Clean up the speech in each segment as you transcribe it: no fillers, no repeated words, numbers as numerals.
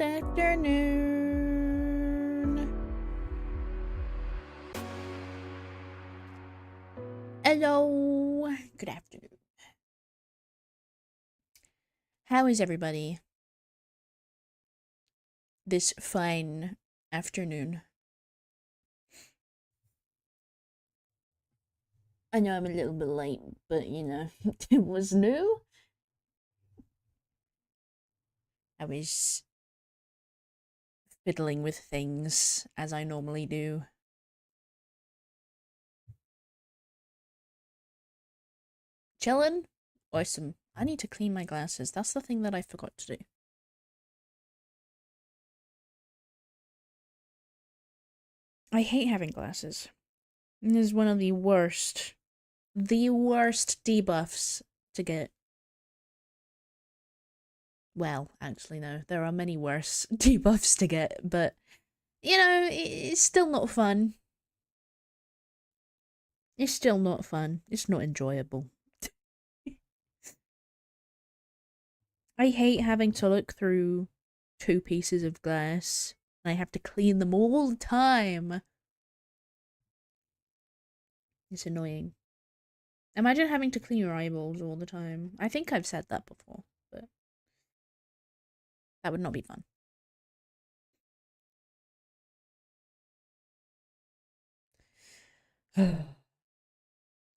Good afternoon. Hello. Good afternoon. How is everybody this fine afternoon? I know I'm a little bit late, but you know, it was new. I was fiddling with things as I normally do. Chillin'? Awesome. I need to clean my glasses. That's the thing that I forgot to do. I hate having glasses. It is one of the worst debuffs to get. Well, actually, no. There are many worse debuffs to get, but, you know, it's still not fun. It's still not fun. It's not enjoyable. I hate having to look through 2 pieces of glass. I have to clean them all the time. It's annoying. Imagine having to clean your eyeballs all the time. I think I've said that before, but that would not be fun.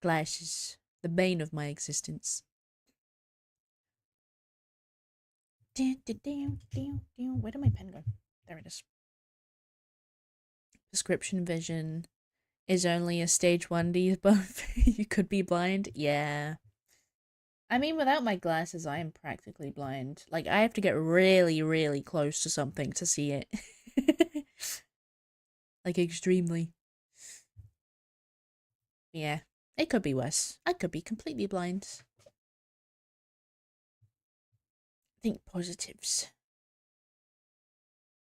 Glass is the bane of my existence. Where did my pen go? There it is. Prescription vision is only a stage 1 debuff. You could be blind. Yeah. I mean, without my glasses, I am practically blind. Like, I have to get really, really close to something to see it. Like, extremely. Yeah. It could be worse. I could be completely blind. Think positives.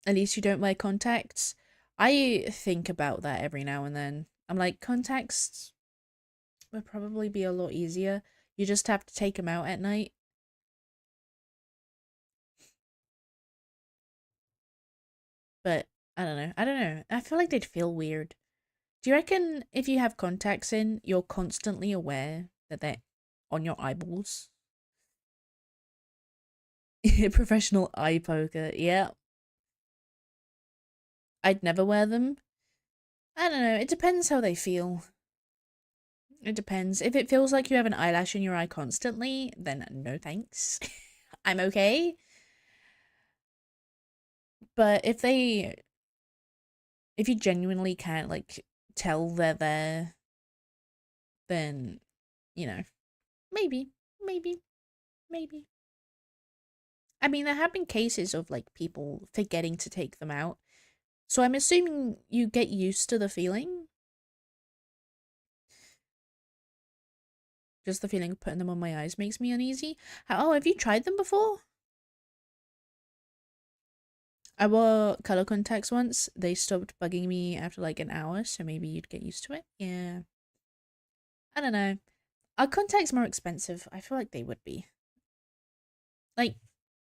At least you don't wear contacts. I think about that every now and then. I'm like, contacts would probably be a lot easier. You just have to take them out at night. But I don't know. I don't know. I feel like they'd feel weird. Do you reckon if you have contacts in, you're constantly aware that they're on your eyeballs? Professional eye poker. Yeah. I'd never wear them. I don't know. It depends how they feel. It depends. If it feels like you have an eyelash in your eye constantly, then no thanks. I'm okay. But if you genuinely can't, like, tell they're there, then, you know, maybe. I mean, there have been cases of, like, people forgetting to take them out. So I'm assuming you get used to the feeling. Just the feeling of putting them on my eyes makes me uneasy. Oh, have you tried them before? I wore color contacts once. They stopped bugging me after like an hour, so maybe you'd get used to it. Yeah. I don't know. Are contacts more expensive? I feel like they would be. Like,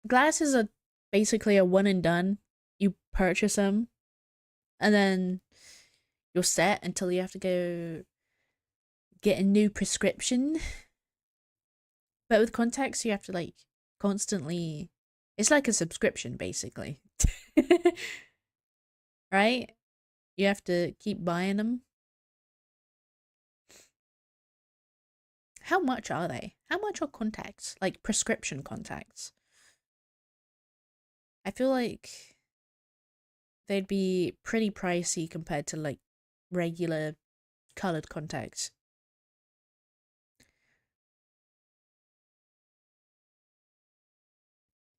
glasses are basically a one and done. You purchase them, and then you're set until you have to go get a new prescription. But with contacts, you have to, like, constantly. It's like a subscription, basically. Right? You have to keep buying them. How much are they? How much are contacts? Like, prescription contacts? I feel like they'd be pretty pricey compared to, like, regular colored contacts.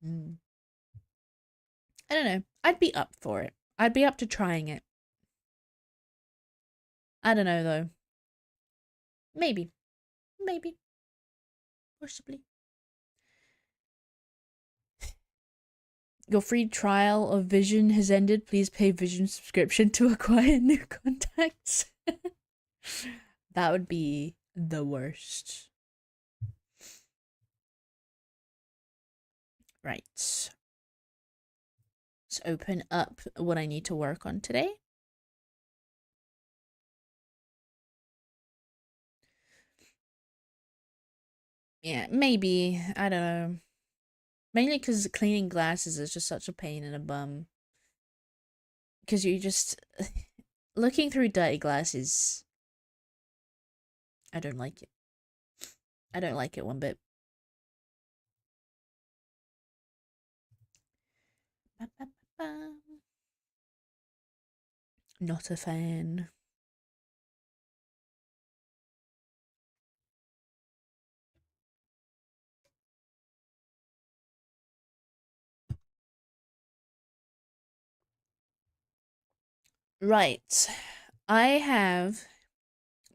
I don't know. I'd be up for it. I'd be up to trying it. I don't know, though. Maybe. Maybe. Possibly. Your free trial of Vision has ended. Please pay Vision subscription to acquire new contacts. That would be the worst. Right. Let's open up what I need to work on today. Yeah, maybe. I don't know. Mainly because cleaning glasses is just such a pain in the bum. Because you just... looking through dirty glasses... I don't like it. I don't like it one bit. Not a fan. Right. I have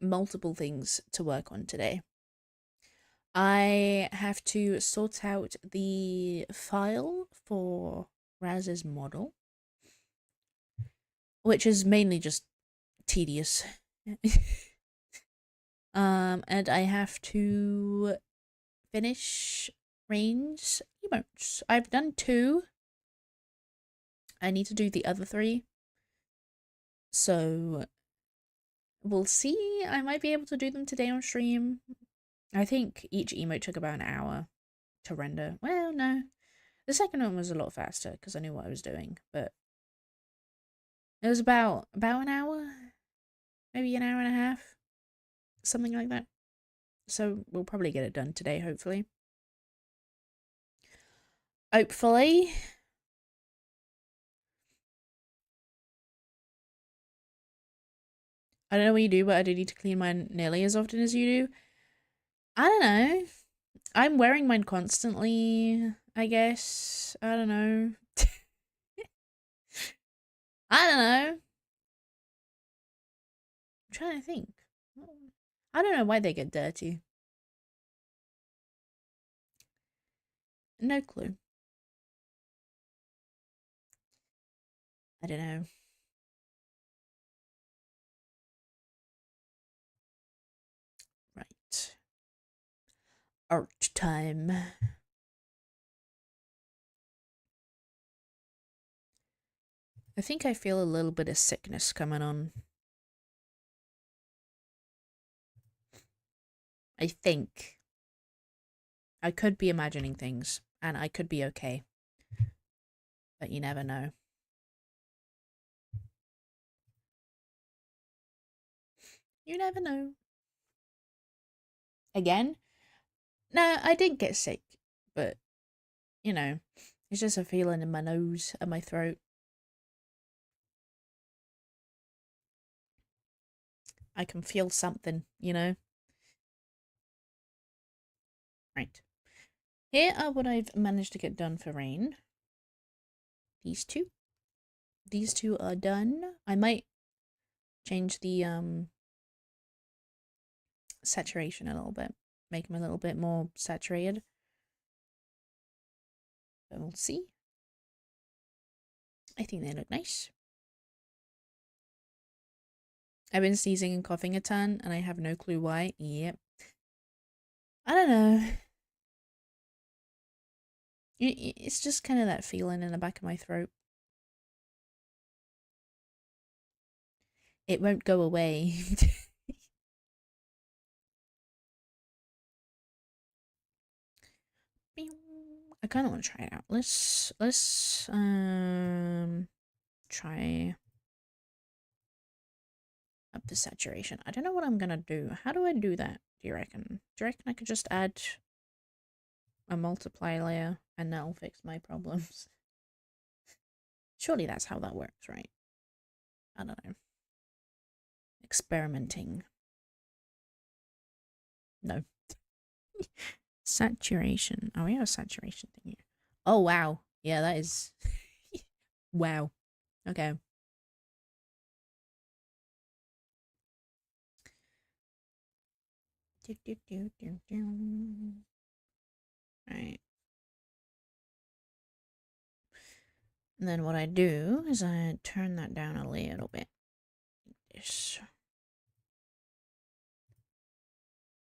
multiple things to work on today. I have to sort out the file for Raz's model, which is mainly just tedious. And I have to finish Rain's emotes. I've done 2. I need to do the other 3. So we'll see. I might be able to do them today on stream. I think each emote took about an hour to render. Well, no. The second one was a lot faster because I knew what I was doing, but it was about an hour, maybe an hour and a half, something like that. So we'll probably get it done today, hopefully. Hopefully. I don't know what you do, but I do need to clean mine nearly as often as you do. I don't know. I'm wearing mine constantly, I guess. I don't know. I don't know. I'm trying to think. I don't know why they get dirty. No clue. I don't know. Right. Art time. I think I feel a little bit of sickness coming on. I think. I could be imagining things, and I could be okay. But you never know. You never know. Again? No, I didn't get sick, but, you know, it's just a feeling in my nose and my throat. I can feel something, you know? Right. Here are what I've managed to get done for Rain. These 2. These 2 are done. I might change the saturation a little bit. Make them a little bit more saturated. But we'll see. I think they look nice. I've been sneezing and coughing a ton, and I have no clue why. Yep. I don't know. It's just kind of that feeling in the back of my throat. It won't go away. I kind of want to try it out. Let's try up the saturation. I don't know what I'm gonna do. How do I do that? Do you reckon? Do you reckon I could just add a multiply layer and that'll fix my problems? Surely that's how that works, right? I don't know. Experimenting. No. Saturation. Oh, we have a saturation thing here. Oh, wow. Yeah, that is... wow. Okay. Alright. And then what I do is I turn that down a little bit. This.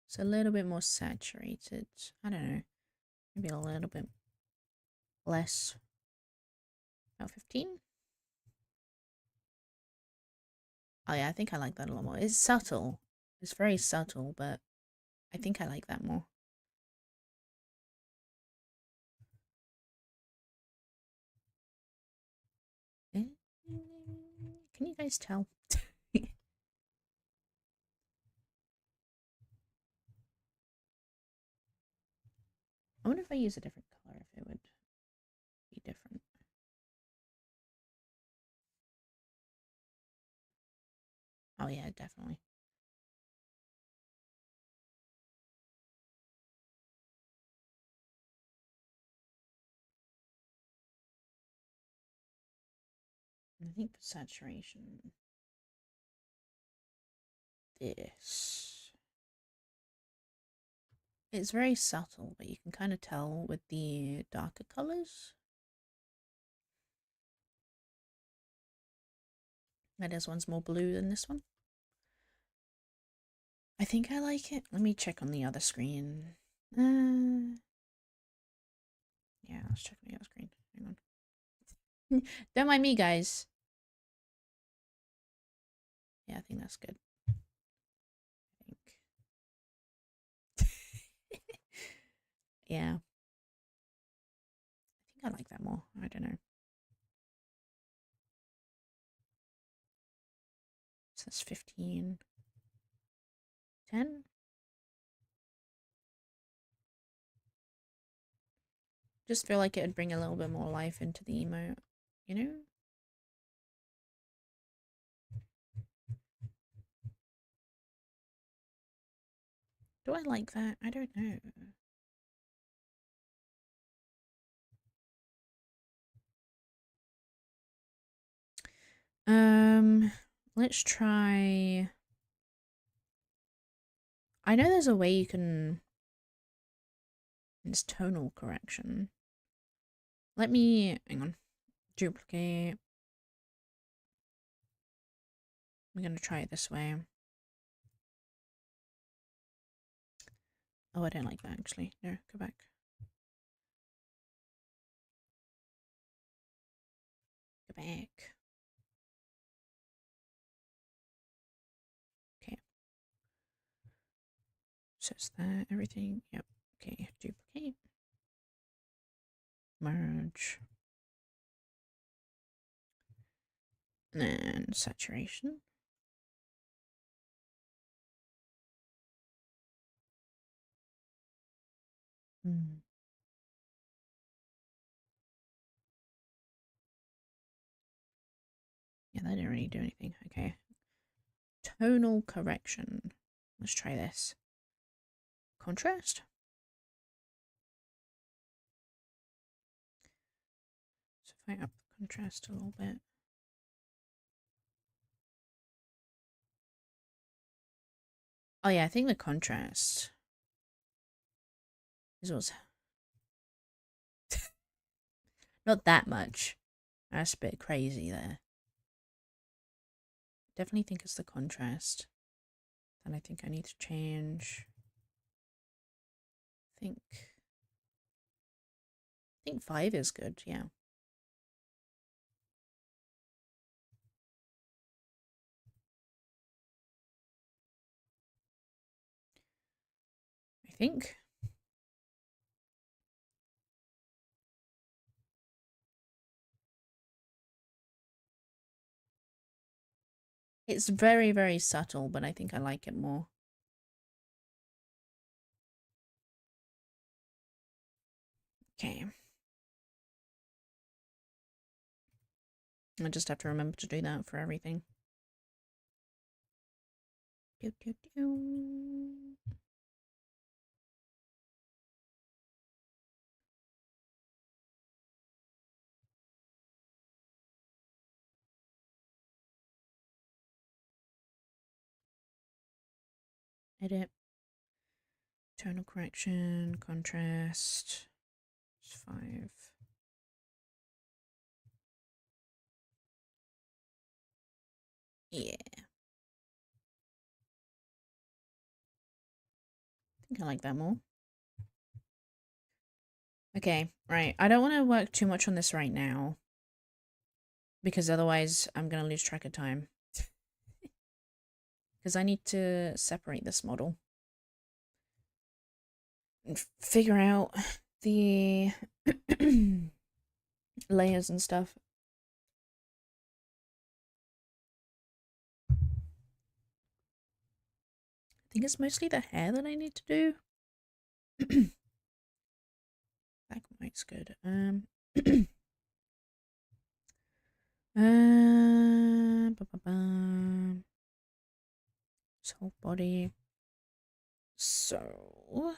It's a little bit more saturated. I don't know. Maybe a little bit less. About 15. Oh yeah, I think I like that a lot more. It's subtle. It's very subtle, but I think I like that more. Eh, can you guys tell? I wonder if I use a different color, if it would be different. Oh yeah, definitely. I think for saturation, this. It's very subtle, but you can kind of tell with the darker colors. That is one's more blue than this one. I think I like it. Let me check on the other screen. Yeah, let's check on the other screen. Hang on. Don't mind me, guys. Yeah, I think that's good. I think. Yeah. I think I like that more. I don't know. So that's 15. 10. Just feel like it would bring a little bit more life into the emote, you know? Do I like that? I don't know. Um, let's try. I know there's a way you can. It's tonal correction. Let me. Hang on. Duplicate. I'm gonna try it this way. Oh, I don't like that actually. No, go back. Go back. Okay. So it's that everything. Yep. Okay. Duplicate. Merge. And then saturation. Hmm. Yeah, that didn't really do anything. Okay. Tonal correction. Let's try this. Contrast. So if I up the contrast a little bit. Oh yeah, I think the contrast is what's not that much. That's a bit crazy there. Definitely think it's the contrast. Then I think I need to change. I think 5 is good, yeah. I think. It's very, very subtle, but I think I like it more. Okay. I just have to remember to do that for everything. Do, do, do. Edit. Tonal correction, contrast. 5. Yeah. I think I like that more. Okay, right. I don't want to work too much on this right now. because otherwise I'm going to lose track of time. Because I need to separate this model and figure out the layers and stuff. I think it's mostly the hair that I need to do. Black and white's good. His whole body. So,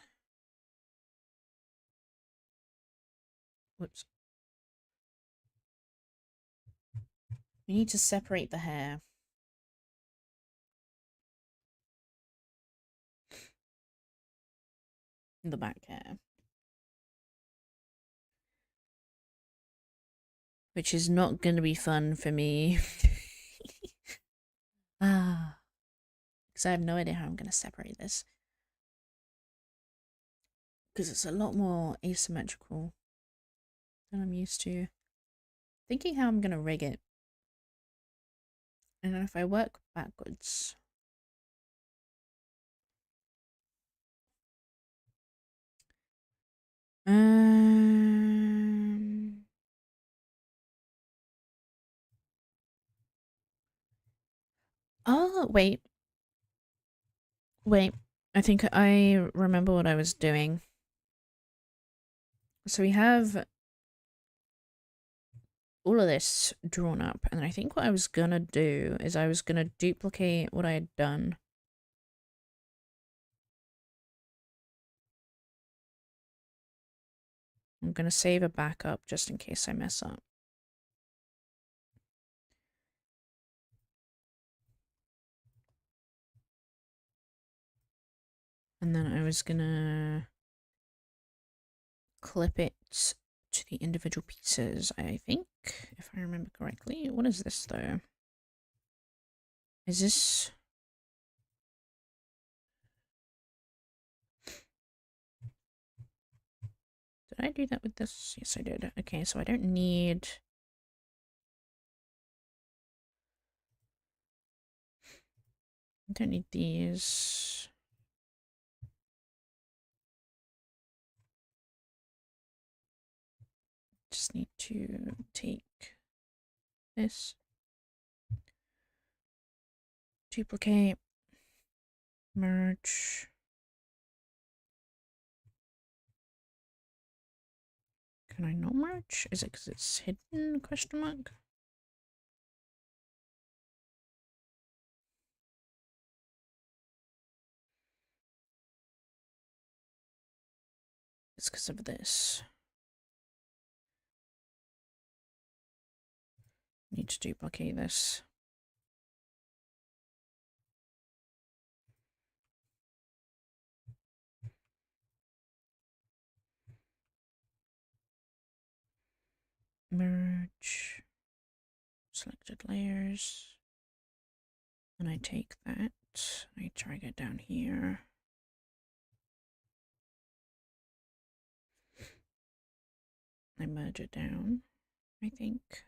whoops. We need to separate the hair. The back hair. Which is not going to be fun for me. Because I have no idea how I'm going to separate this. Because it's a lot more asymmetrical than I'm used to. Thinking how I'm going to rig it. And then if I work backwards. Oh, wait. Wait. I think I remember what I was doing. So we have all of this drawn up, and I think what I was gonna do is I was gonna duplicate what I had done. I'm gonna save a backup just in case I mess up. And then I was gonna clip it to the individual pieces, I think, if I remember correctly. What is this, though? Is this... Did I do that with this? Yes, I did. Okay, so I don't need... I don't need these. Just need to take this, duplicate, merge. Can I not merge? Is it because it's hidden? Question mark. It's because of this. Need to duplicate this. Merge. Selected layers. And I take that. I drag it down here. I merge it down, I think.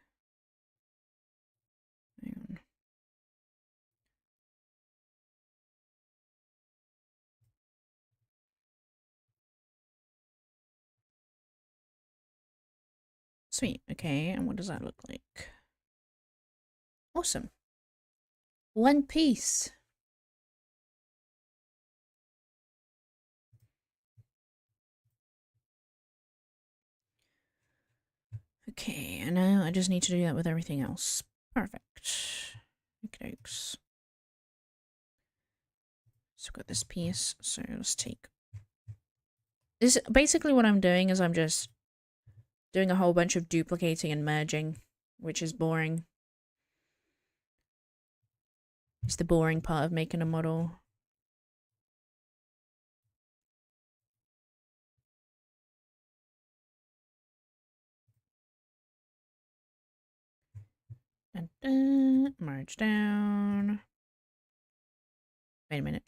Hang on. Sweet. Okay, and what does that look like? Awesome. One piece. Okay, and now I just need to do that with everything else. Perfect. Okay. So I've got this piece, so let's take... This, basically what I'm doing is I'm just doing a whole bunch of duplicating and merging, which is boring. It's the boring part of making a model. Merge down. Wait a minute.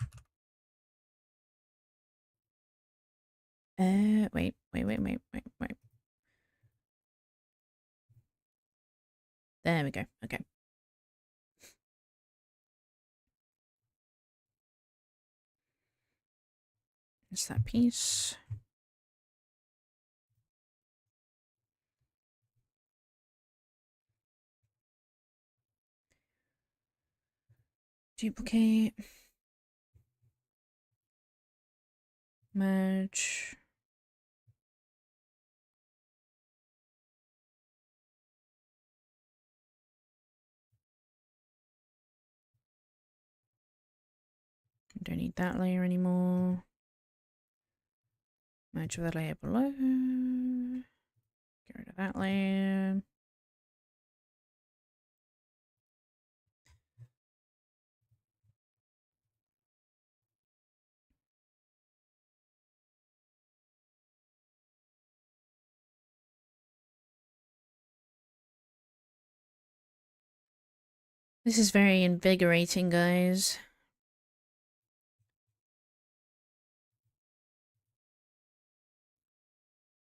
Wait. There we go. Okay. It's that piece. Duplicate. Merge. Don't need that layer anymore. Merge with the layer below. Get rid of that layer. This is very invigorating, guys.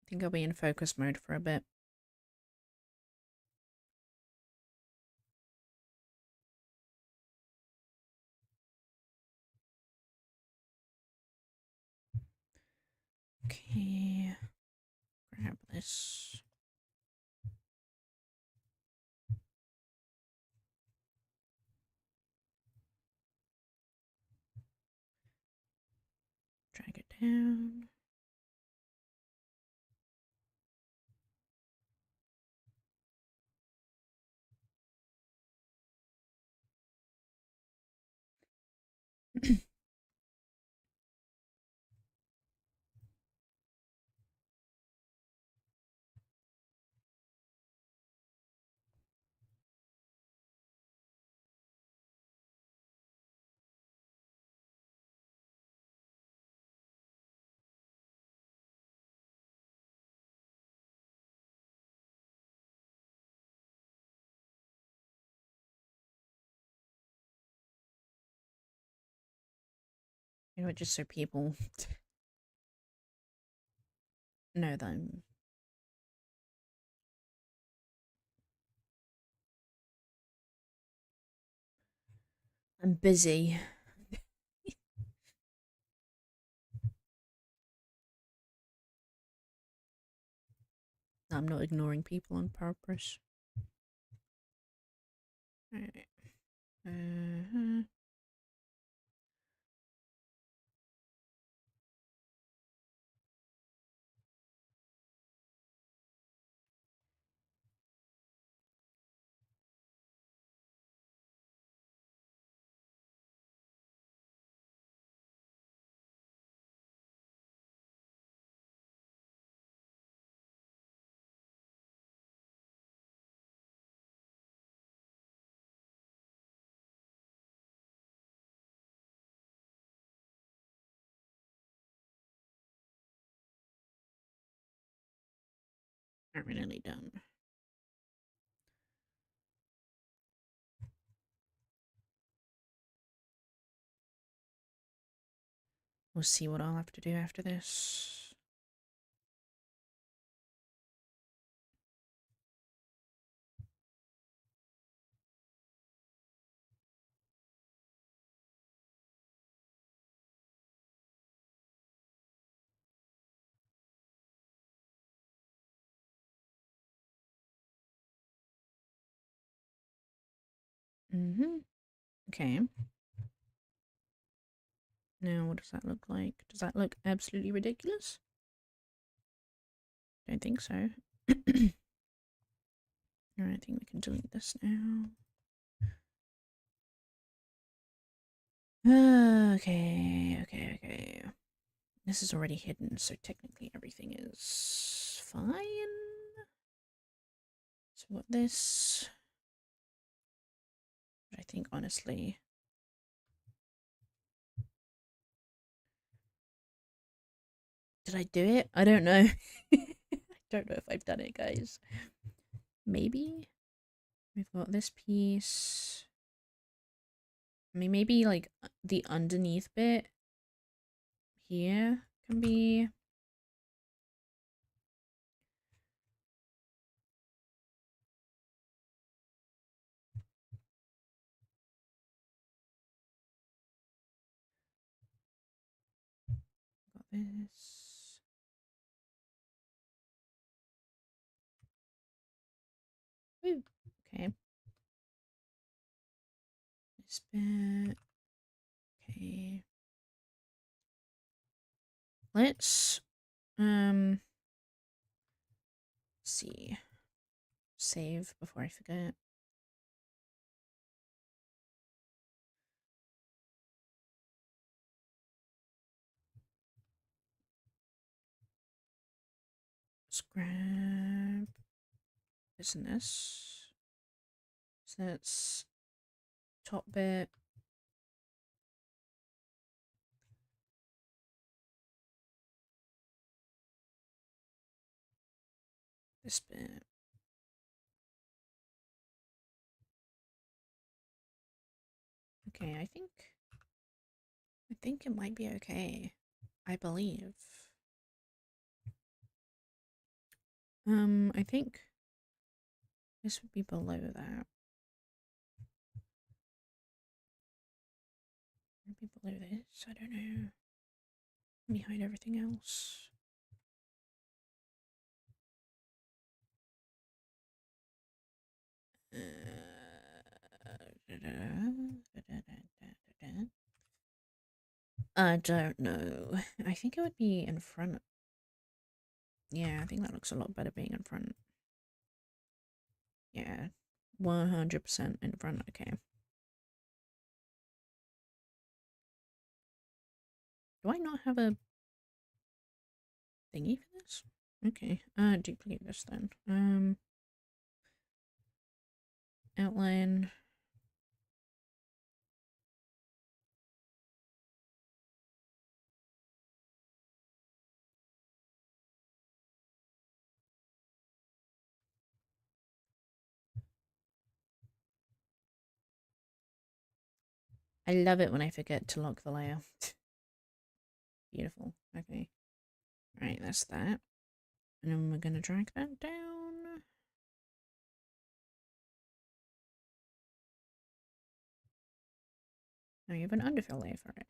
I think I'll be in focus mode for a bit. Okay. Grab this. Drag it down. You know, just so people know that I'm busy. I'm not ignoring people on purpose. Alright. Not really done. We'll see what I'll have to do after this. Okay. Now, what does that look like? Does that look absolutely ridiculous? Don't think so. Alright, I think we can delete this now. Okay. This is already hidden, so technically everything is fine. So what this... I think, honestly... Did I do it? I don't know. I don't know if I've done it, guys. Maybe? We've got this piece. I mean, maybe, like, the underneath bit here can be... this. Woo. Okay. This bit. Okay. Let's see. Save before I forget. Let's grab this and this. So that's top bit. This bit. Okay, I think it might be okay. I believe. I think this would be below that. Would it be below this? I don't know. Let me hide everything else. I don't know. I think it would be in front. Yeah, I think that looks a lot better being in front. Yeah, 100% in front. Okay. Do I not have a thingy for this? Okay. Duplicate this then. Outline. I love it when I forget to lock the layer. Beautiful. Okay. Right, that's that. And then we're gonna drag that down. Now you have an underfill layer for it.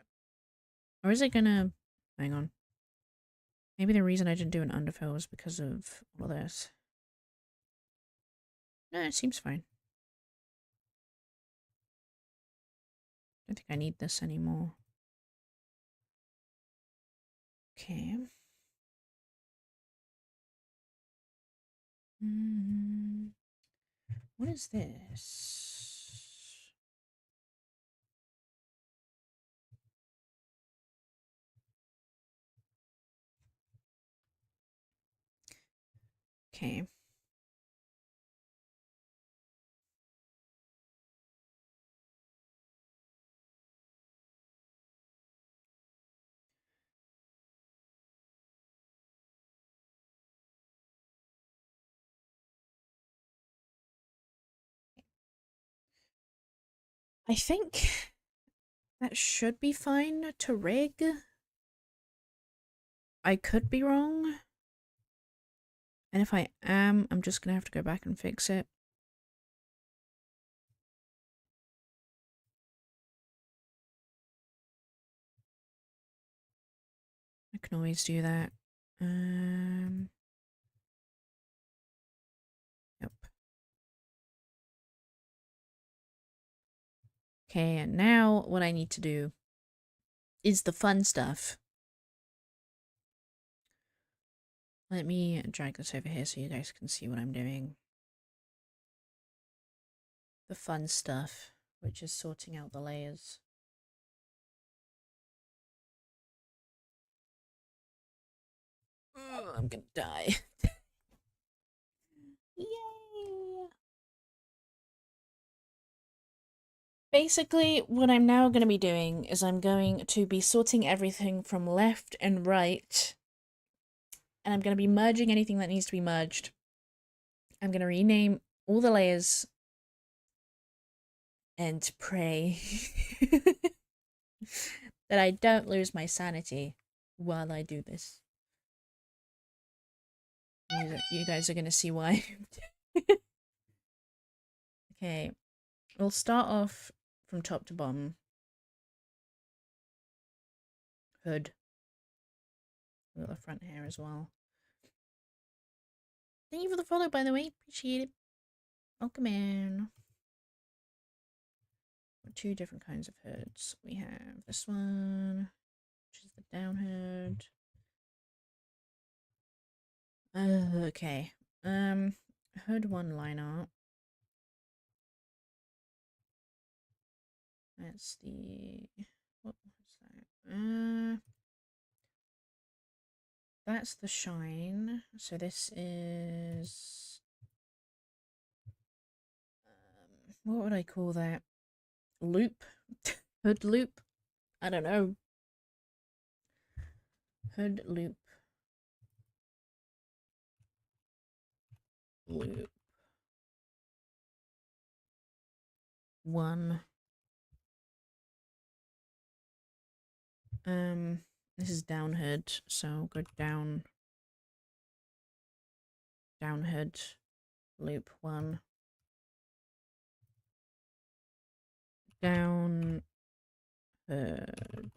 Or is it gonna... Hang on. Maybe the reason I didn't do an underfill was because of all this. No, it seems fine. I don't think I need this anymore. Okay. What is this? Okay. I think that should be fine to rig. I could be wrong. And if I am, I'm just gonna have to go back and fix it. I can always do that. Yep. Okay, and now what I need to do is the fun stuff. Let me drag this over here so you guys can see what I'm doing. The fun stuff, which is sorting out the layers. Oh, I'm gonna die. Yay! Basically, what I'm now going to be doing is I'm going to be sorting everything from left and right. And I'm going to be merging anything that needs to be merged. I'm going to rename all the layers and pray that I don't lose my sanity while I do this. You guys are going to see why. Okay, we'll start off from top to bottom. Hood. We've got the front hair as well. Thank you for the follow, by the way. Appreciate it. Welcome in. Two different kinds of hoods. We have this one, which is the down hood. Okay. Hood one line art. That's the what was that? That's the shine. So this is what would I call that? Loop? Hood loop? I don't know. Hood loop. Loop. One. This is down hood, so go down hood, loop one. Down hood,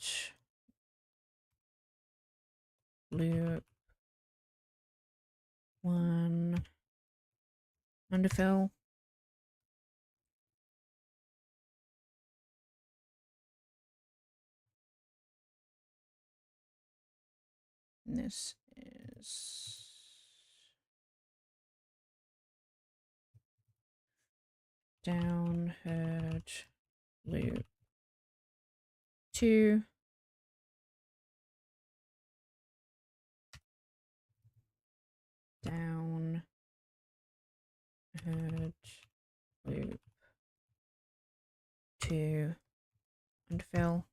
loop one. Underfill. And this is down hood, loop two. Down hood, loop two. Underfill.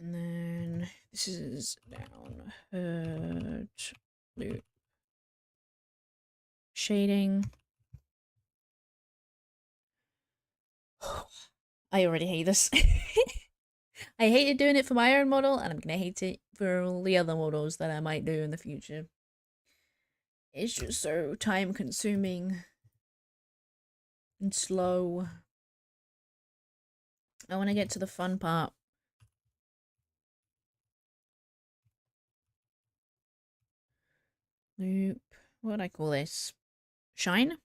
And then this is down hood, loop shading. I already hate this. I hated doing it for my own model, and I'm gonna hate it for all the other models that I might do in the future. It's just so time consuming and slow. I want to get to the fun part. Loop. What would I call this? Shine?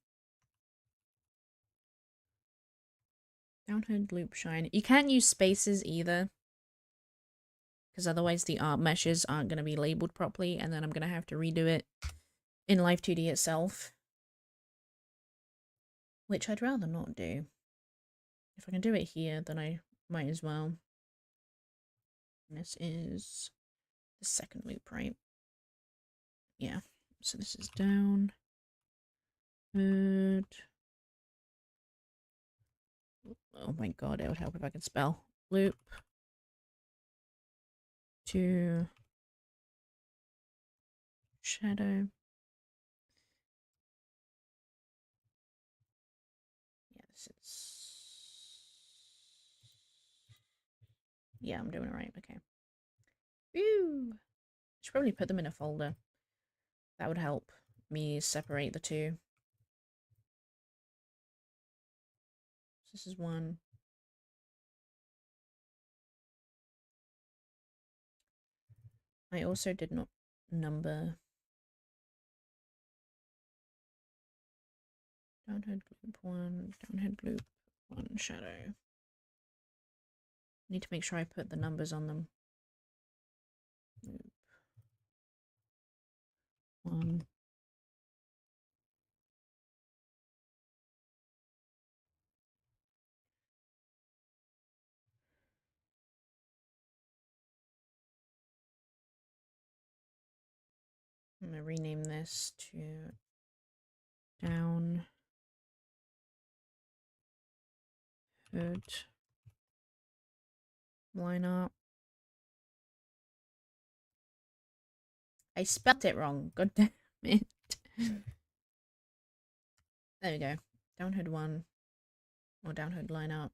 Downhood loop shine. You can't use spaces either, because otherwise the art meshes aren't going to be labeled properly, and then I'm going to have to redo it in Live 2D itself. Which I'd rather not do. If I can do it here, then I might as well. And this is the second loop, right? Yeah. So this is down. Hood. Oh my god, it would help if I could spell. Loop. To shadow. Yeah, this is... Yeah, I'm doing it right. Okay. Woo! Should probably put them in a folder. That would help me separate the two. So this is one. I also did not number downhead loop one, downhead loop one shadow. Need to make sure I put the numbers on them. Loop one. I'm gonna rename this to down hood line up. I spelt it wrong. God damn it. There we go. Down hood one. Or down hood line up.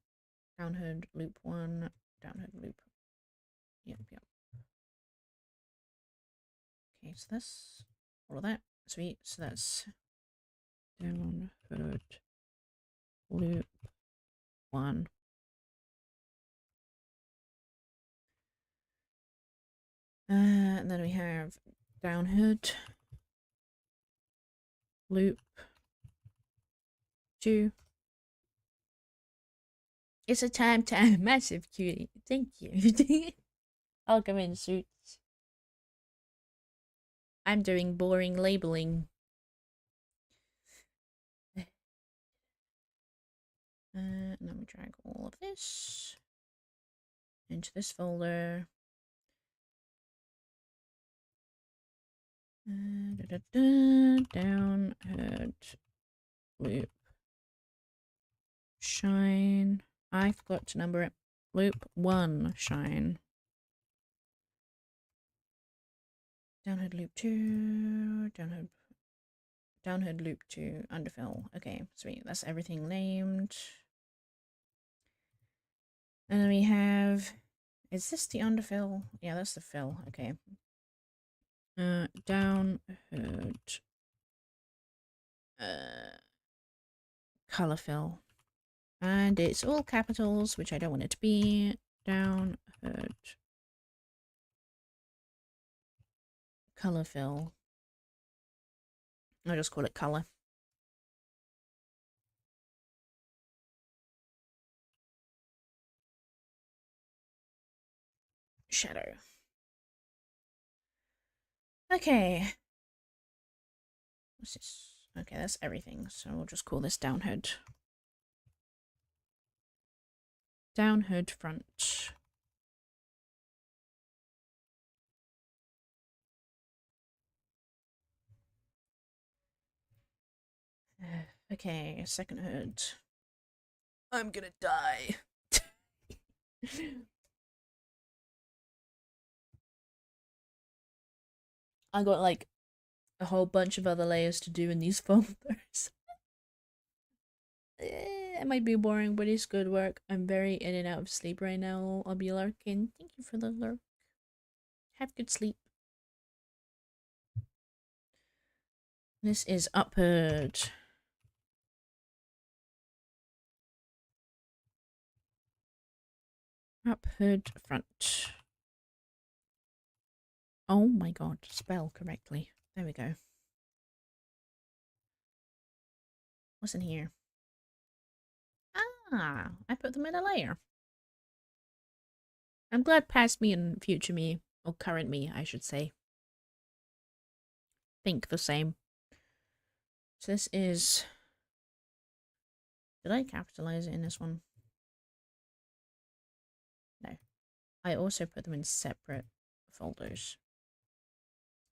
Down hood loop one. Down hood loop. Yep. Okay, so that's all of that. Sweet. So that's down hood loop one. And then we have down hood, loop, 2. It's a time, massive cutie. Thank you. I'll come in suits. I'm doing boring labeling. And then we drag all of this into this folder. Down, head, loop, shine. I forgot to number it. Loop 1, shine. Downhead loop 2, downhead loop 2, underfill. Okay, sweet. That's everything named. And then we have, is this the underfill? Yeah, that's the fill. Okay. Downhead, color fill. And it's all capitals, which I don't want it to be. Downhead, color fill. I'll just call it color. Shadow. Okay. What's this? Okay, that's everything. So we'll just call this downhood. Downhood front. Okay, second hood. I'm gonna die. I got like a whole bunch of other layers to do in these folders. It might be boring, but it's good work. I'm very in and out of sleep right now. I'll be lurking. Thank you for the lurk. Have good sleep. This is upward. Upward front. Oh my god, spell correctly. There we go. What's in here? Ah, I put them in a layer. I'm glad past me and future me, or current me, I should say, think the same. So this is... Did I capitalize it in this one? No. I also put them in separate folders.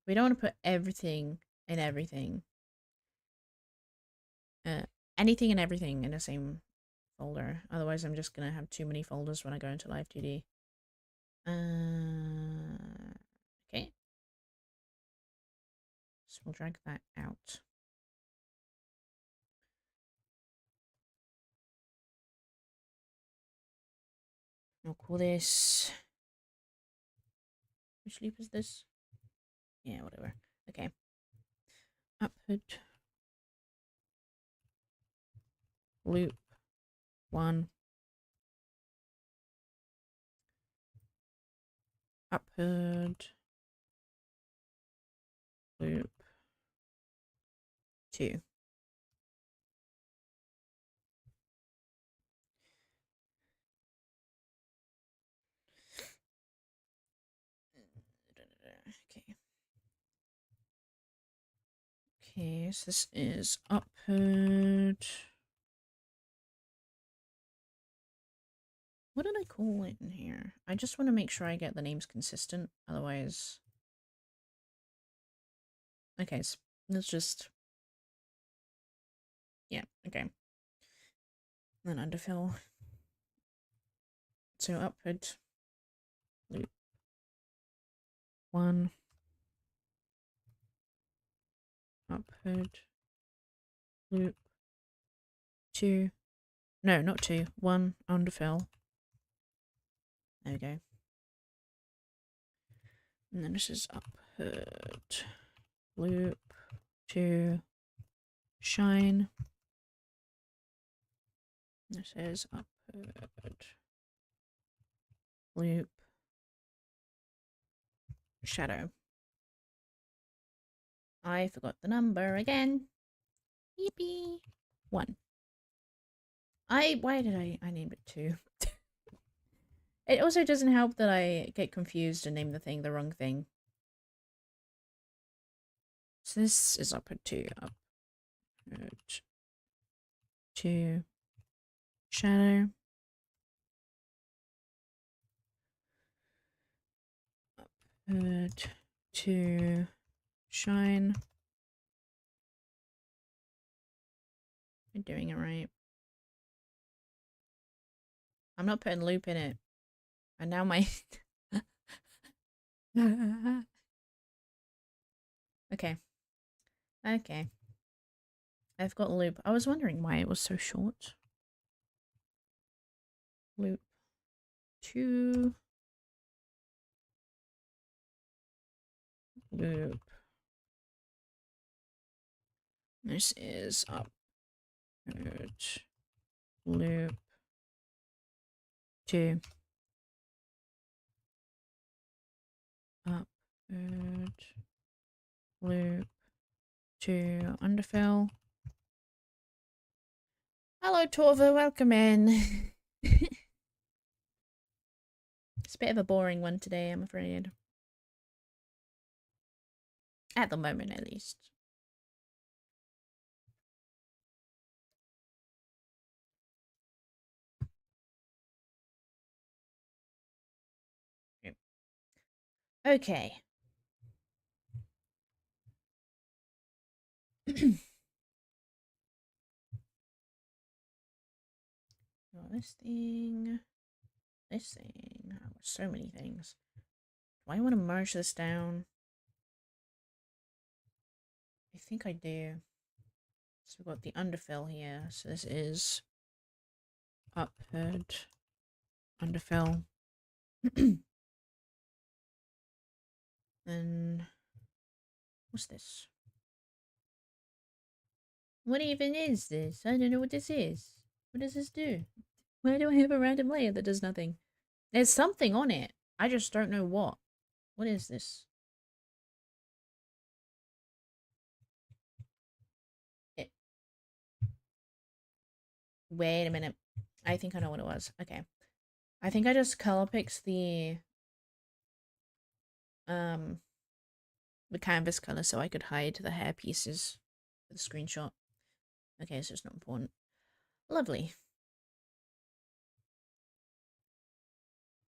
We don't want to put everything in everything. Anything and everything in the same folder. Otherwise, I'm just going to have too many folders when I go into Live 2D. Okay. So we'll drag that out. We'll call this... Which loop is this? Yeah, whatever. Okay. Upward. Loop 1. Upward. Loop 2. Okay. Okay, so this is upward. What did I call it in here? I just want to make sure I get the names consistent. Otherwise... Okay, so let's just... Yeah, okay. Then underfill. So upward. Loop 1. Upward. Loop 2. No, not 2. 1. Underfill. There we go. And then this is upward. Loop 2. Shine. This is upward. Loop shadow. I forgot the number again. Yippee. 1. Why did I name it 2? It also doesn't help that I get confused and name the thing the wrong thing. So this is upward 2, upward 2, shadow, upward 2, shine. I'm doing it right. I'm not putting loop in it. And now my... Okay. Okay. I've got loop. I was wondering why it was so short. Loop 2. Loop. This is upward loop 2. Upward loop 2 underfill. Hello Torva, welcome in. It's a bit of a boring one today, I'm afraid. At the moment, at least. Okay. Got this thing. This thing. Oh, so many things. Do I want to merge this down? I think I do. So we've got the underfill here. So this is upward underfill. And what's this? What even is this? I don't know what this is. What does this do? Why do I have a random layer that does nothing? There's something on it. I just don't know what. What is this? It. Wait a minute. I think I know what it was. Okay. I think I just color picked the canvas color so I could hide the hair pieces for the screenshot. Okay, so it's not important. Lovely.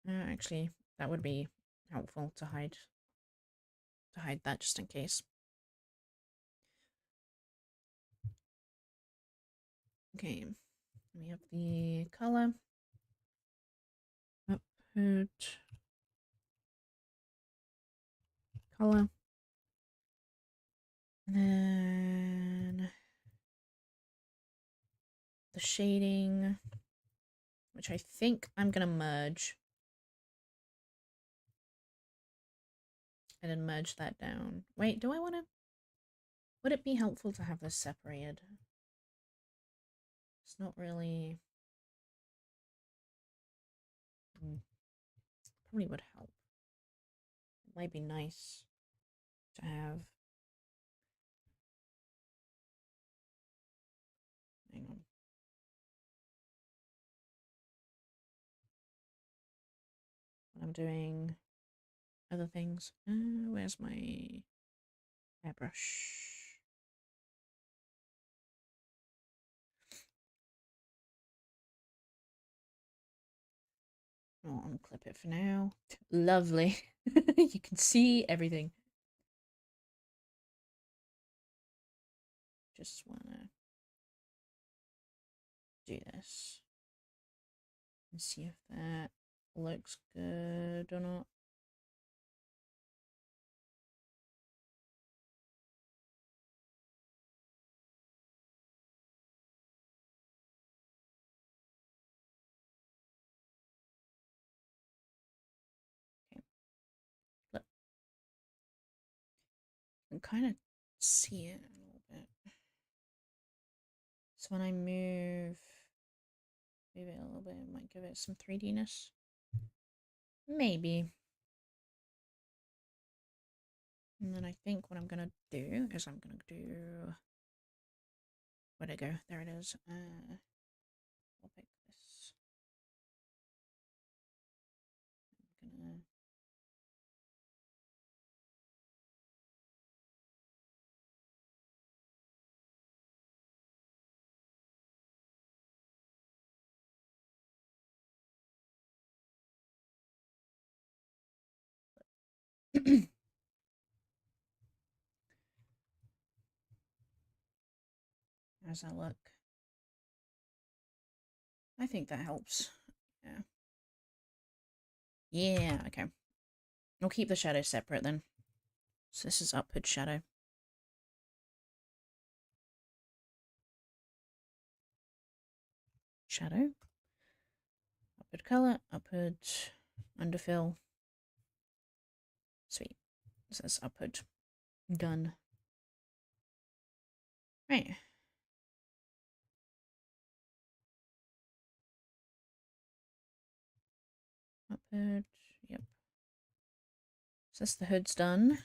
Actually, that would be helpful to hide that just in case. Okay, we have the color. Upward color. And then the shading, which I think I'm gonna merge. And then merge that down. Wait, do I want to... Would it be helpful to have this separated? It's not really... Probably would help. It might be nice to have... Hang on. When I'm doing other things. Where's my airbrush? I'll unclip it for now. Lovely. You can see everything. Just wanna do this and see if that looks good or not. Okay. Look. You can kind of see it a little bit. So when I move it a little bit, it might give it some 3D-ness. Maybe. And then I think what I'm gonna do is where'd it go? There it is. I'll pick this. I'm gonna how's that look? I think that helps. Yeah. Yeah, okay. We'll keep the shadows separate then. So this is upward shadow. Shadow. Upward color, upward underfill. Sweet. So that's upward. Done. Right. Upward. Yep. So that's the hood's done.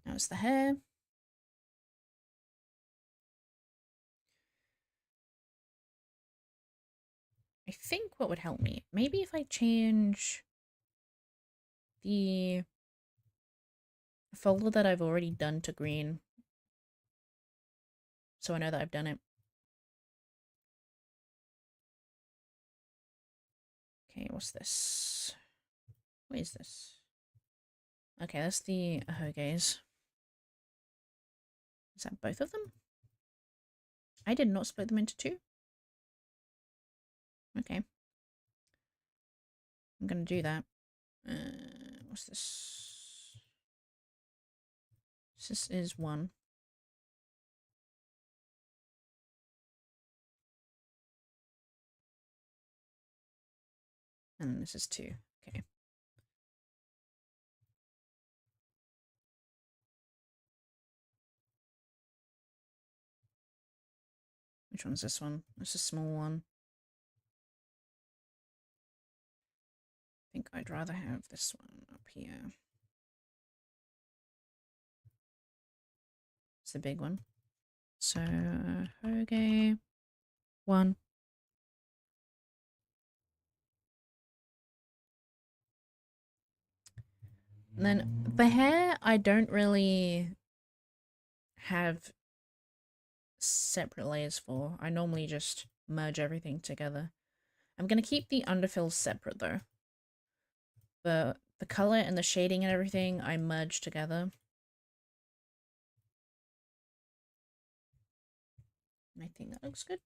Now it's the hair. I think what would help me, maybe if I change the folder that I've already done to green, so I know that I've done it. Okay, what's this? What is this? Okay, that's the Ahoge's. Is that both of them? I did not split them into two. Okay. I'm gonna do that. What's this? This is one. And this is two. Okay. Which one's this one? It's a small one. I think I'd rather have this one up here. It's the big one. So, okay. One. And then the hair, I don't really have separate layers for. I normally just merge everything together. I'm going to keep the underfills separate though. But the color and the shading and everything, I merge together. And I think that looks good.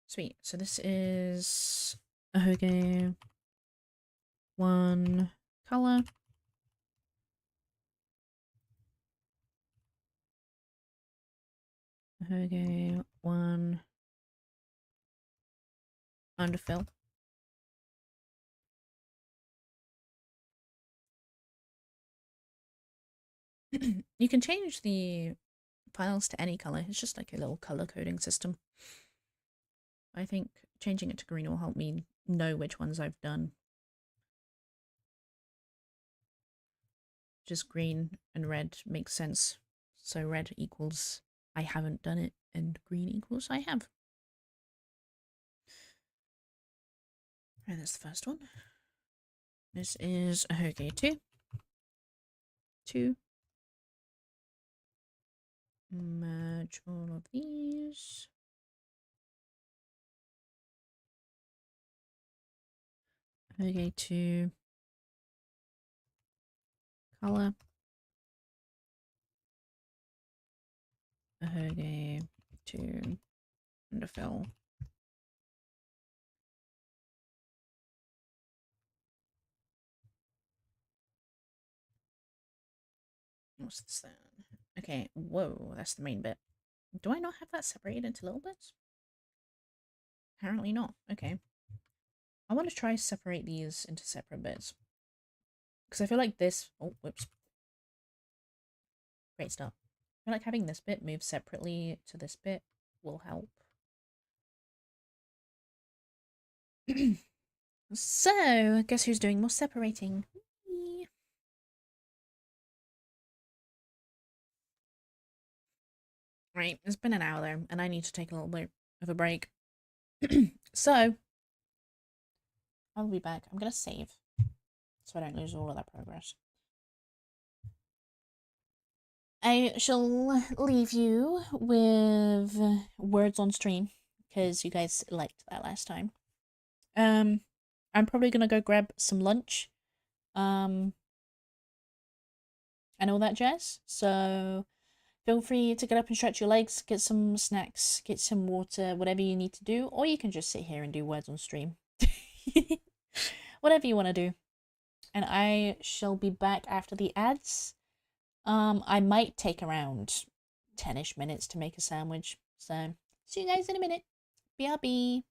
Sweet. So this is Ahoge one color. Ahoge one underfill. You can change the files to any color. It's just like a little color coding system. I think changing it to green will help me know which ones I've done. Just green and red makes sense. So red equals I haven't done it, and green equals I have. And that's the first one. This is Ahoge 2. 2. Merge all of these. Ahoge 2. Color. Ahoge 2. Underfill. What's this then? Okay, whoa, that's the main bit. Do I not have that separated into little bits? Apparently not. Okay. I want to try separate these into separate bits. Because I feel like this... Oh, whoops. Great start. I feel like having this bit move separately to this bit will help. So, guess who's doing more separating? Me. Right, it's been an hour though, and I need to take a little bit of a break. So, I'll be back. I'm gonna save so I don't lose all of that progress. I shall leave you with words on stream because you guys liked that last time. I'm probably gonna go grab some lunch, and all that jazz. So feel free to get up and stretch your legs, get some snacks, get some water, whatever you need to do, or you can just sit here and do words on stream. Whatever you want to do. And I shall be back after the ads. I might take around 10-ish minutes to make a sandwich. So, see you guys in a minute. BRB.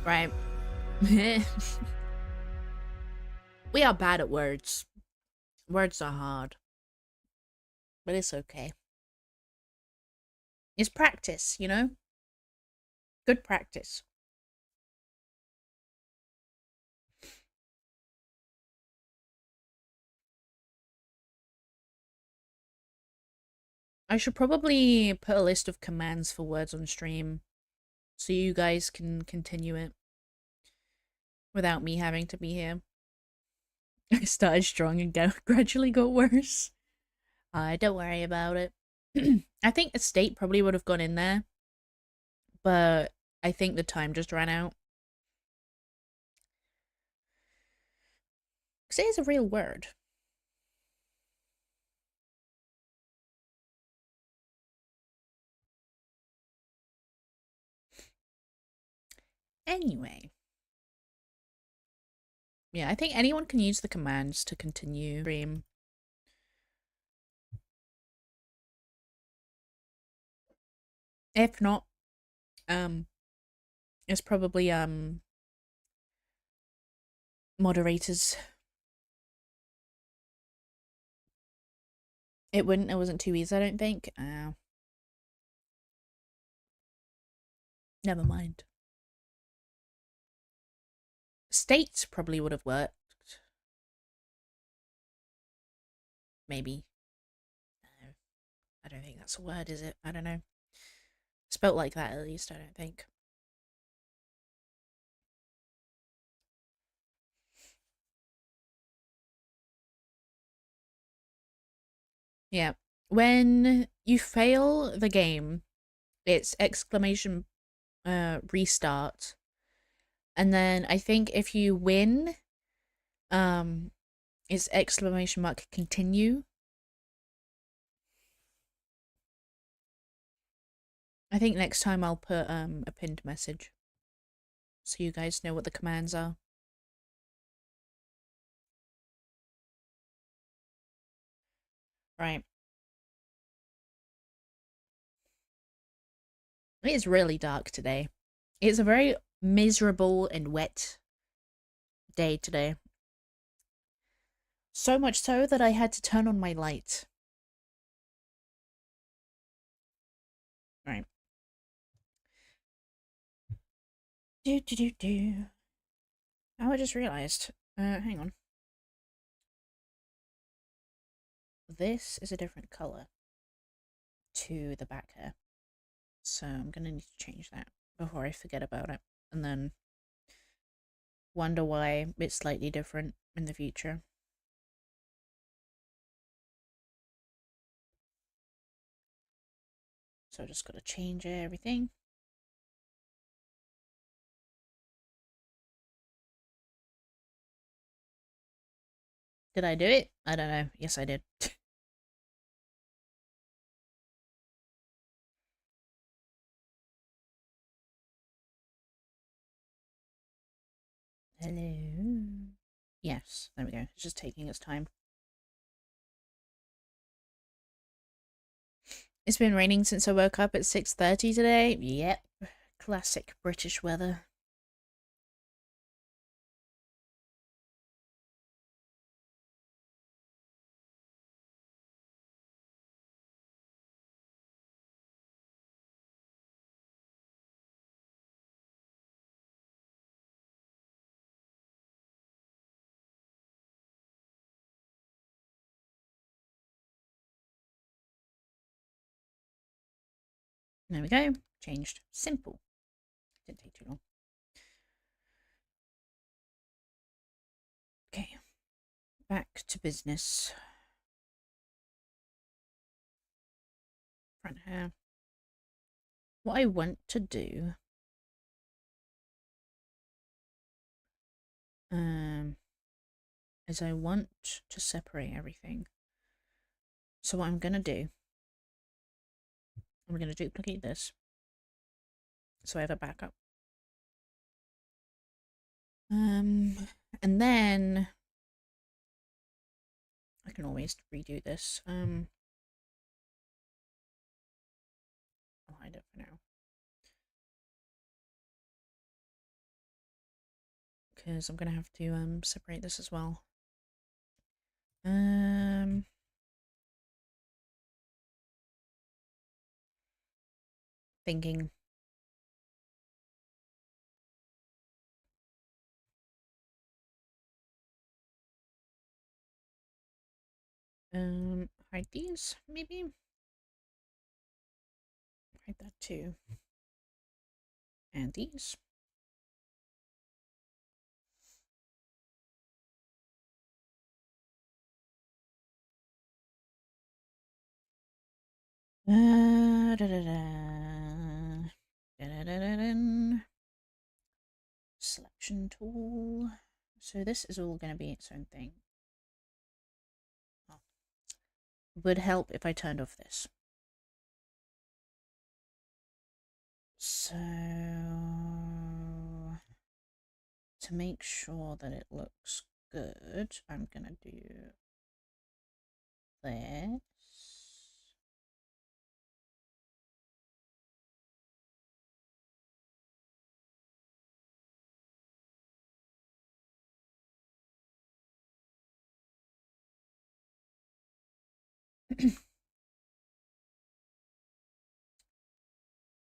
Right. We are bad at words. Words are hard. But it's okay. It's practice, you know? Good practice. I should probably put a list of commands for words on stream so you guys can continue it without me having to be here. I started strong and gradually got worse. Don't worry about it. I think Estate probably would have gone in there, but I think the time just ran out. Because it is a real word. Anyway. Yeah, I think anyone can use the commands to continue stream. If not, it's probably moderators. It wasn't too easy, I don't think. Never mind. States probably would have worked. Maybe. No. I don't think that's a word, is it? I don't know. Spelt like that, at least, I don't think. Yeah. When you fail the game, it's exclamation restart. And then I think if you win, it's exclamation mark continue. I think next time I'll put a pinned message so you guys know what the commands are. Right. It is really dark today. It's a very miserable and wet day today. So much so that I had to turn on my light. Right. Do do do do. Oh, I just realised. Hang on. This is a different colour to the back hair. So I'm gonna need to change that before I forget about it. And then wonder why it's slightly different in the future. So I just gotta change everything. Did I do it? I don't know. Yes, I did. Hello. Yes, there we go. It's just taking its time. It's been raining since I woke up at 6:30 today. Yep. Classic British weather. There we go. Changed. Simple. Didn't take too long. Okay. Back to business. Front hair. What I want to do is I want to separate everything. So what I'm gonna do, I'm gonna duplicate this so I have a backup. And then I can always redo this. I'll hide it for now. Because I'm gonna have to separate this as well. Thinking. Hide these, maybe? Hide that too. And these. Da, da, da. Da, da, da, da, da. Selection tool. So this is all going to be its own thing. Oh. Would help if I turned off this. So to make sure that it looks good, I'm gonna do this.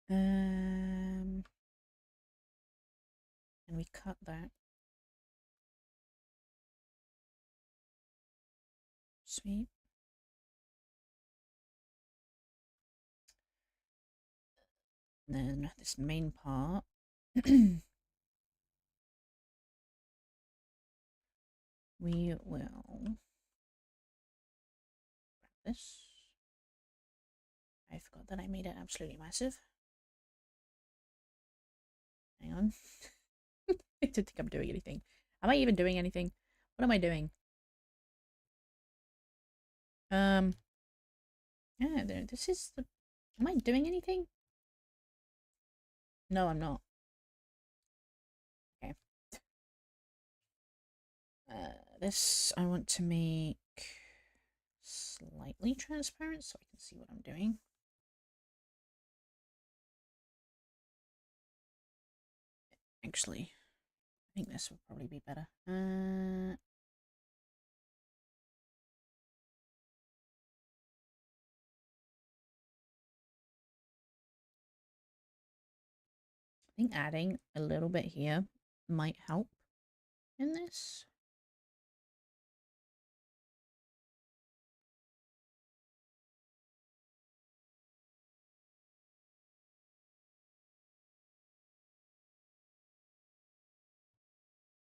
And we cut that. Sweet. And then this main part. We will grab this. I forgot that I made it absolutely massive. Hang on. I don't think I'm doing anything. Am I even doing anything? What am I doing? Yeah, this is the... Am I doing anything? No, I'm not. Okay. This I want to make slightly transparent so I can see what I'm doing. Actually, I think this would probably be better. I think adding a little bit here might help in this.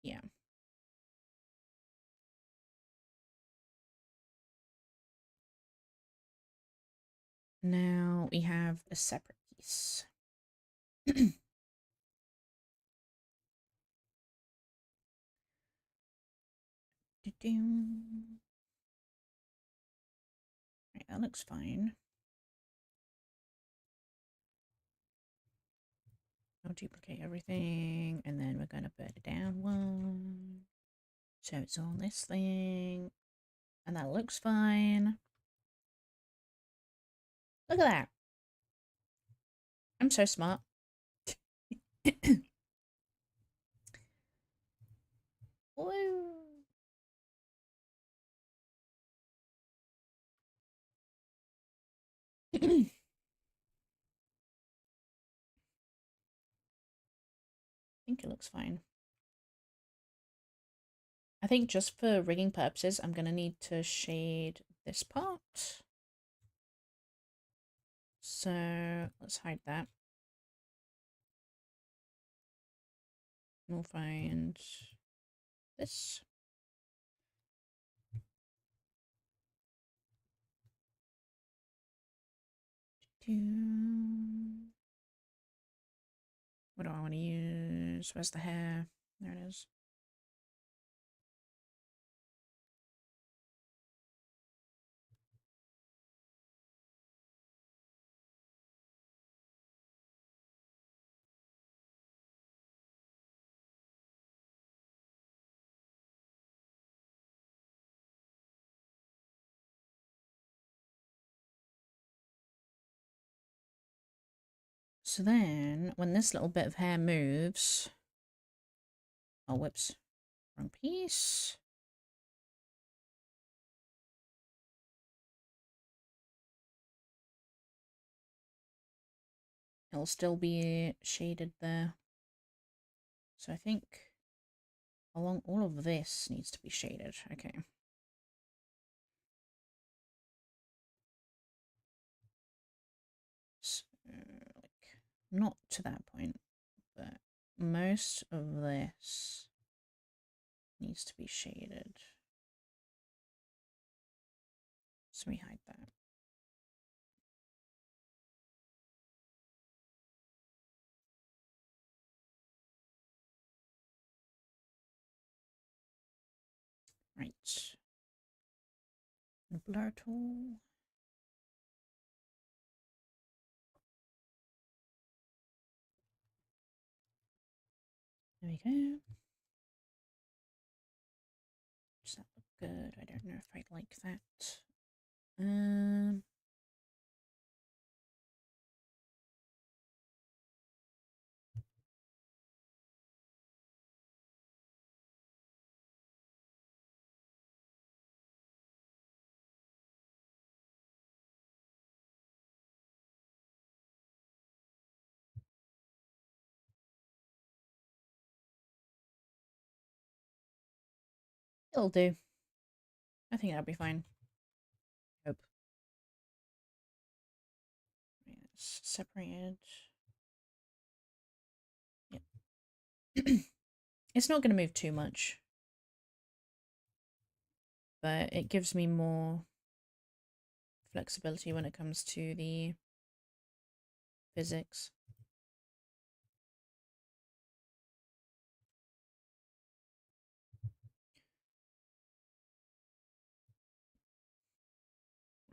Yeah. Now we have a separate piece. Right, that looks fine. I'll duplicate everything, and then we're going to put it down one. So it's on this thing, and that looks fine. Look at that. I'm so smart. Woo. I think it looks fine. I think just for rigging purposes, I'm going to need to shade this part. So let's hide that. We'll find this. What do I want to use? Where's the hair? There it is. So then, when this little bit of hair moves... Oh, whoops. Wrong piece. It'll still be shaded there. So I think along all of this needs to be shaded. Okay. So, like, not to that point, but most of this needs to be shaded. So we hide that. Right. Blur tool. There we go. Does that look good? I don't know if I like that. It'll do. I think that'll be fine. Hope. It's separated. Yep. It's not going to move too much, but it gives me more flexibility when it comes to the physics.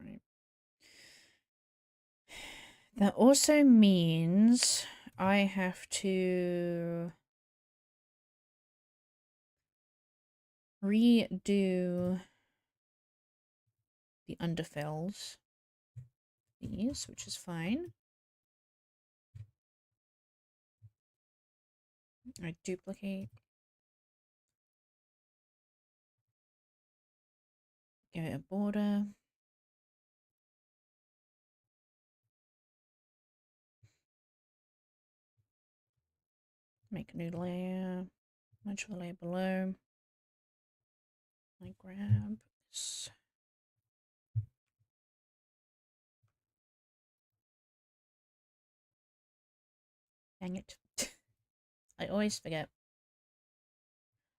Right. That also means I have to redo the underfills, these, which is fine. I duplicate. Give it a border. Make a new layer. Merge the layer below. I grab this. Dang it. I always forget.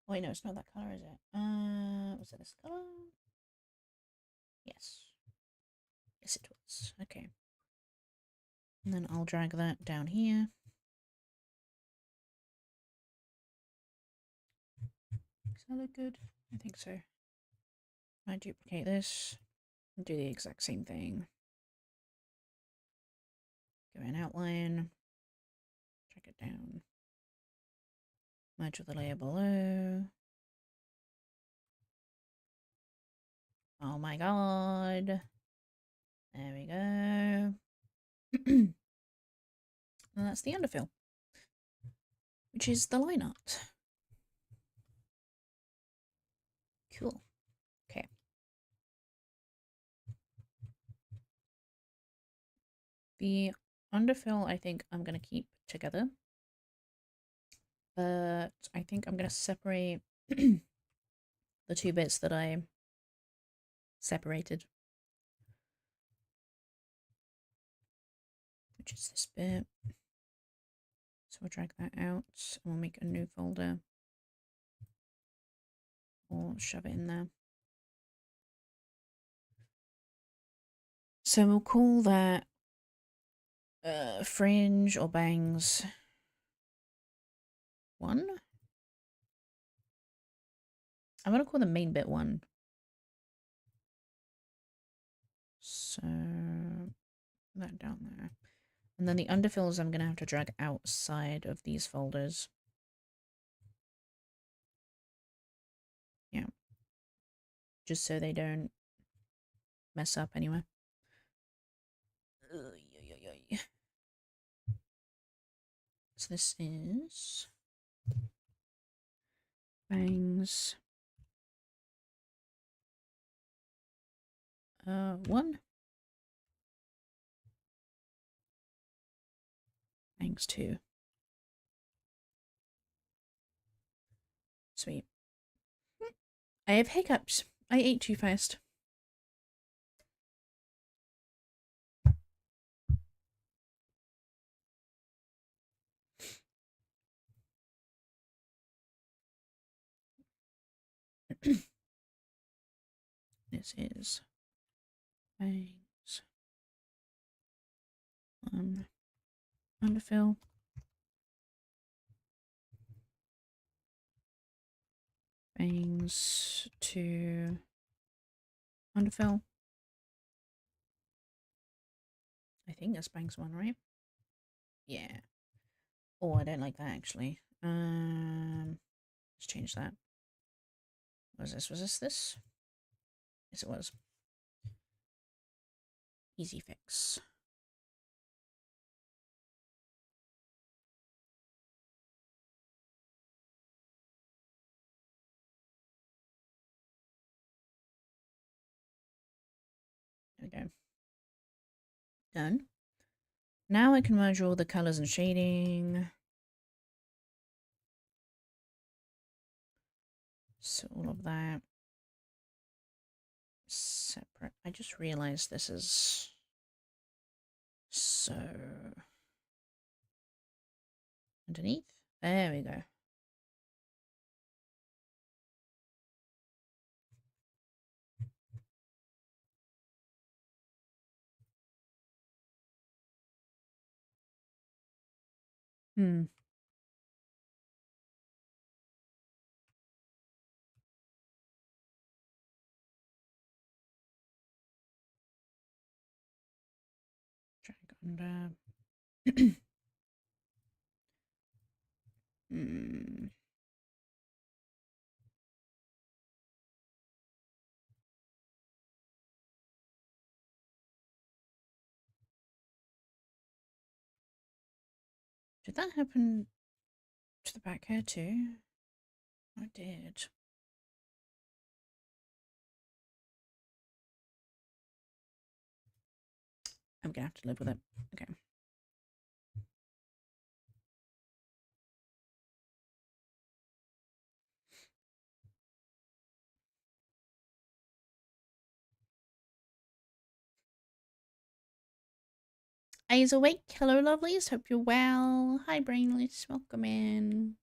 Oh, wait, no, it's not that color, is it? Was it this color? Yes. Yes, it was. Okay. And then I'll drag that down here. Does that look good? I think so. I duplicate this and do the exact same thing. Give it an outline. Drag it down. Merge with the layer below. Oh my god. There we go. And that's the underfill, which is the line art. Cool. Okay. The underfill, I think I'm going to keep together. But I think I'm going to separate the two bits that I separated, which is this bit. So we'll drag that out and we'll make a new folder or shove it in there. So we'll call that fringe or bangs 1. I'm going to call the main bit 1. So that down there. And then the underfills I'm going to have to drag outside of these folders. Yeah. Just so they don't mess up anywhere. So this is bangs 1. Bangs 2. Sweet. I have hiccups. I ate too fast. This is bangs 1 underfill. Bangs 2 underfill. I think that's bangs 1, right? Yeah. Oh, I don't like that actually. Let's change that. What was this? Was this? Yes, it was. Easy fix. There we go. Done. Now I can merge all the colors and shading. So all of that separate. I just realized this is so underneath. There we go. Hmm. Drag under. Hmm. Did that happen to the back hair too? I did. I'm gonna have to live with it. Okay. Eyes awake. Hello, lovelies. Hope you're well. Hi, brainless. Welcome in.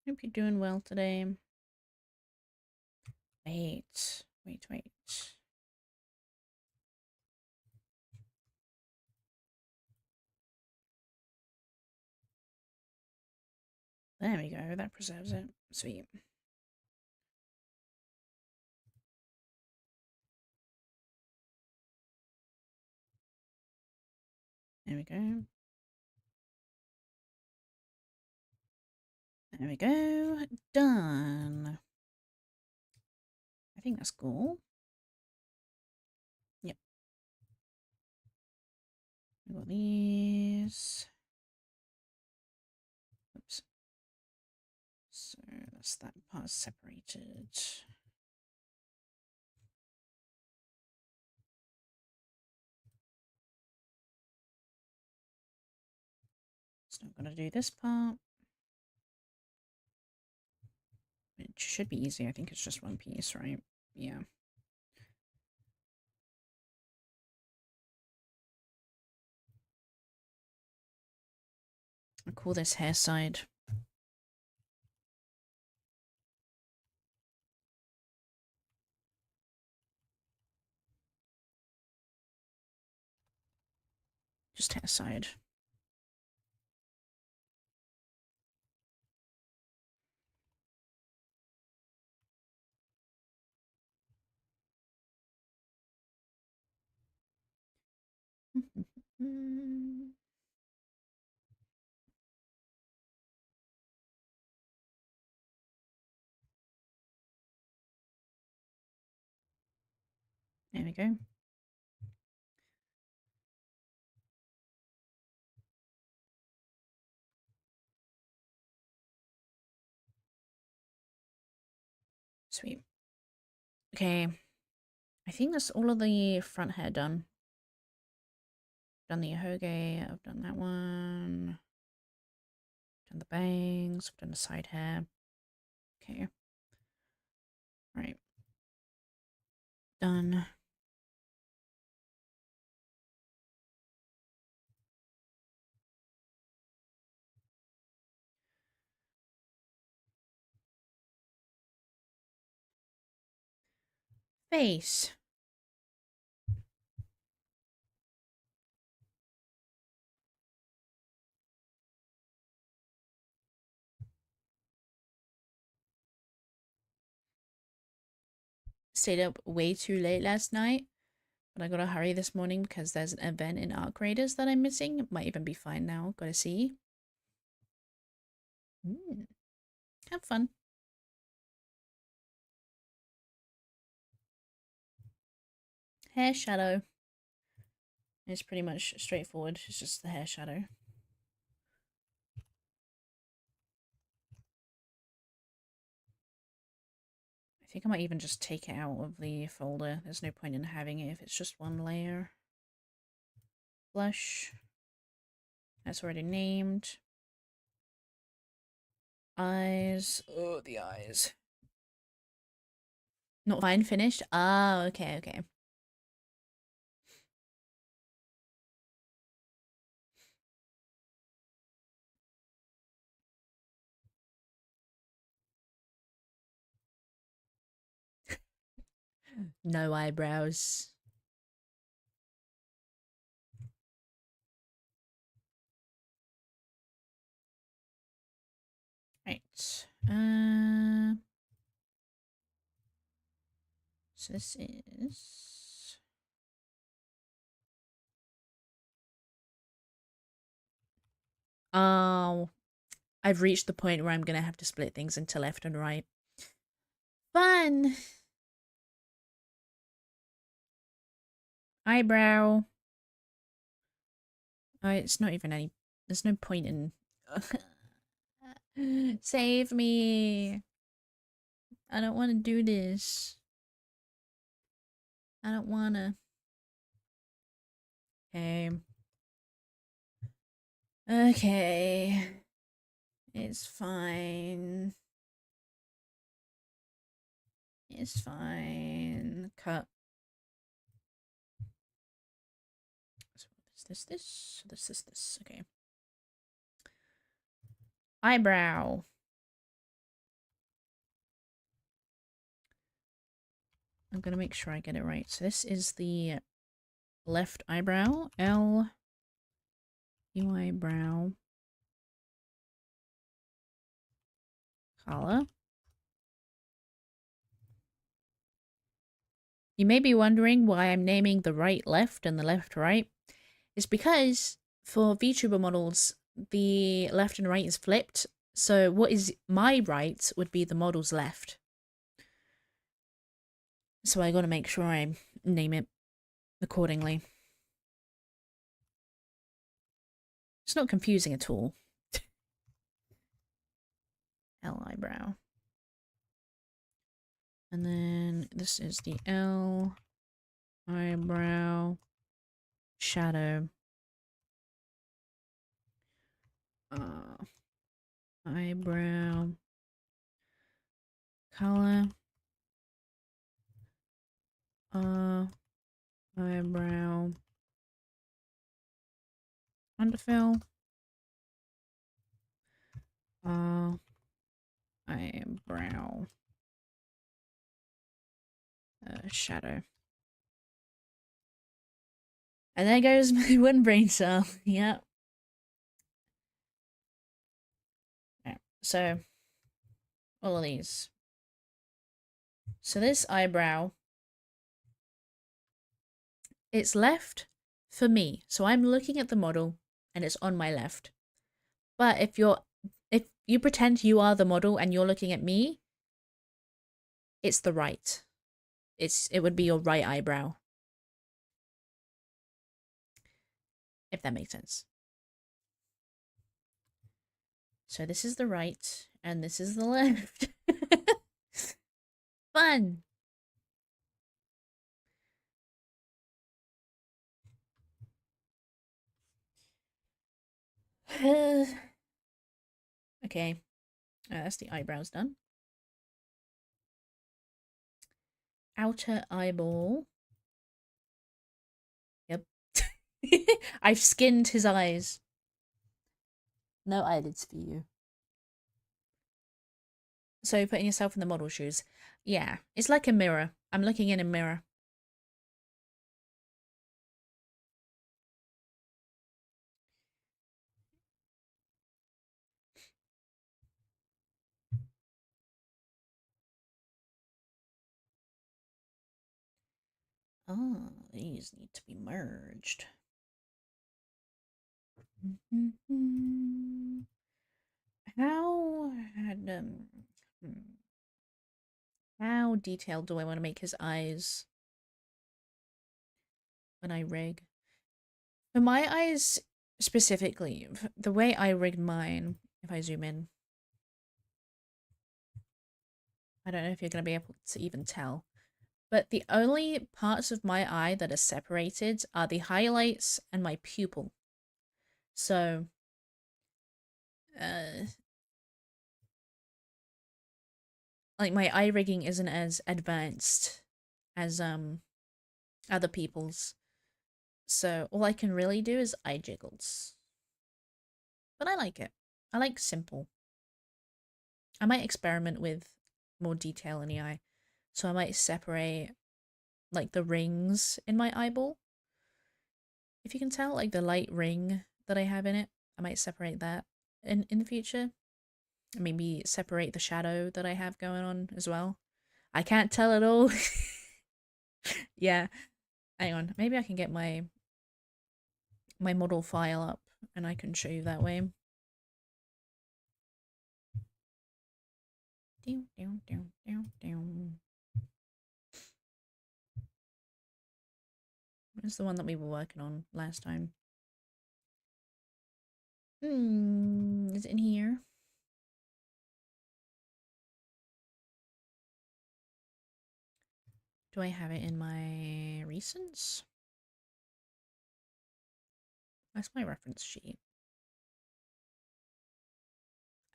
Hope you're doing well today. Wait. There we go. That preserves it. Sweet. There we go. There we go. Done. I think that's cool. Yep. We got these. Oops. So that's that part separated. It's not going to do this part. It should be easy. I think it's just one piece, right? Yeah. I call this hair side. Just hair side. There we go. Sweet. Okay. I think that's all of the front hair done. Done the hoge, I've done that one. Done the bangs, I've done the side hair. Okay. Right. Done. Face. Stayed up way too late last night, but I gotta hurry this morning because there's an event in Arc Raiders that I'm missing. It might even be fine now. Gotta see. Have fun. Hair shadow. It's pretty much straightforward. It's just the hair shadow. I think I might even just take it out of the folder. There's no point in having it if it's just one layer. Blush. That's already named. Eyes. Oh, the eyes. Not fine finished? Ah, okay, okay. No eyebrows. Right. So this is Oh, I've reached the point where I'm gonna have to split things into left and right. Fun! Eyebrow. Oh, it's not even any... There's no point in... Save me! I don't want to do this. I don't wanna. Okay. Okay. It's fine. It's fine. Cut. So this. Okay. Eyebrow. I'm gonna make sure I get it right. So this is the left eyebrow. L. U eyebrow. Color. You may be wondering why I'm naming the right left and the left right. It's because for VTuber models, the left and right is flipped. So what is my right would be the model's left. So I gotta make sure I name it accordingly. It's not confusing at all. L eyebrow. And then this is the L eyebrow shadow. Eyebrow color. Eyebrow underfill. Eyebrow shadow. And there goes my one brain cell. Yep. Yeah. So all of these. So this eyebrow, it's left for me. So I'm looking at the model and it's on my left. But if you pretend you are the model and you're looking at me, it's the right. It would be your right eyebrow. If that makes sense. So this is the right and this is the left. Fun. Okay. That's the eyebrows done. Outer eyeball. Yep. I've skinned his eyes. No eyelids for you. So putting yourself in the model shoes. Yeah, it's like a mirror. I'm looking in a mirror. Oh, these need to be merged. How how detailed do I want to make his eyes when I rig? For my eyes specifically, the way I rigged mine, if I zoom in, I don't know if you're going to be able to even tell, but the only parts of my eye that are separated are the highlights and my pupil. So, like my eye rigging isn't as advanced as other people's. So all I can really do is eye jiggles. But I like it. I like simple. I might experiment with more detail in the eye. So I might separate like the rings in my eyeball. If you can tell, like the light ring that I have in it, I might separate that in the future. Maybe separate the shadow that I have going on as well. I can't tell at all. Yeah. Hang on. Maybe I can get my model file up and I can show you that way. Where's the one that we were working on last time? Is it in here? Do I have it in my recents? That's my reference sheet.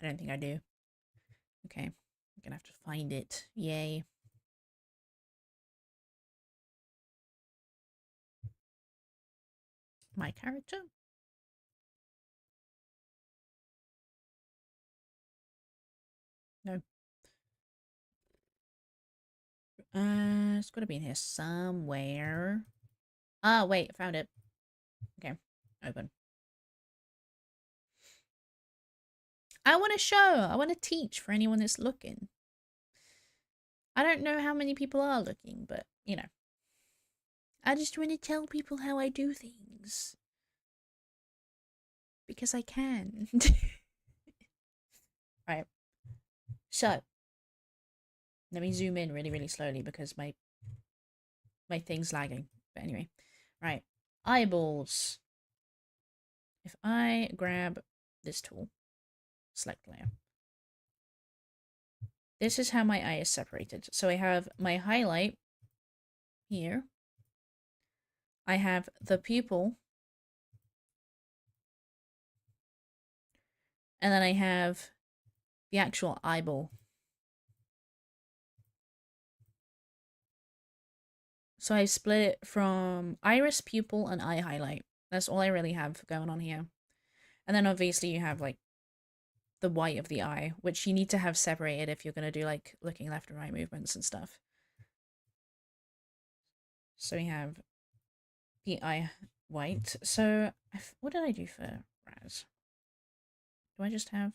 I don't think I do. Okay, I'm gonna have to find it. Yay. My character? No. It's gotta be in here somewhere. Ah, wait, found it. Okay, open. I want to show. I want to teach for anyone that's looking. I don't know how many people are looking, but, you know. I just want to tell people how I do things. Because I can. Right. So, let me zoom in really, really slowly because my thing's lagging. But anyway. Right. Eyeballs. If I grab this tool, select layer. This is how my eye is separated. So I have my highlight here. I have the pupil. And then I have the actual eyeball. So I split it from iris, pupil, and eye highlight. That's all I really have going on here. And then obviously you have like the white of the eye, which you need to have separated if you're going to do like looking left and right movements and stuff. So we have the eye white. So what did I do for Raz? Do I just have...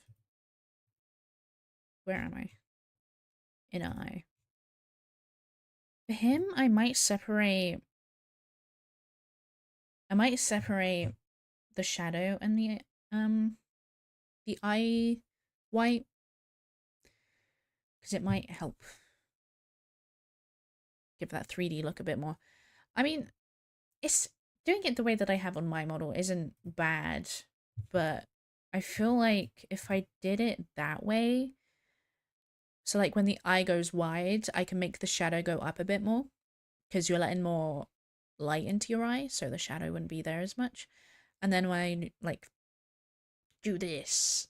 Where am I? Inner eye. For him, I might separate the shadow and the eye white, because it might help give that 3D look a bit more. I mean, it's doing it the way that I have on my model isn't bad, but I feel like if I did it that way, so like when the eye goes wide, I can make the shadow go up a bit more because you're letting more light into your eye, so the shadow wouldn't be there as much. And then when I like do this,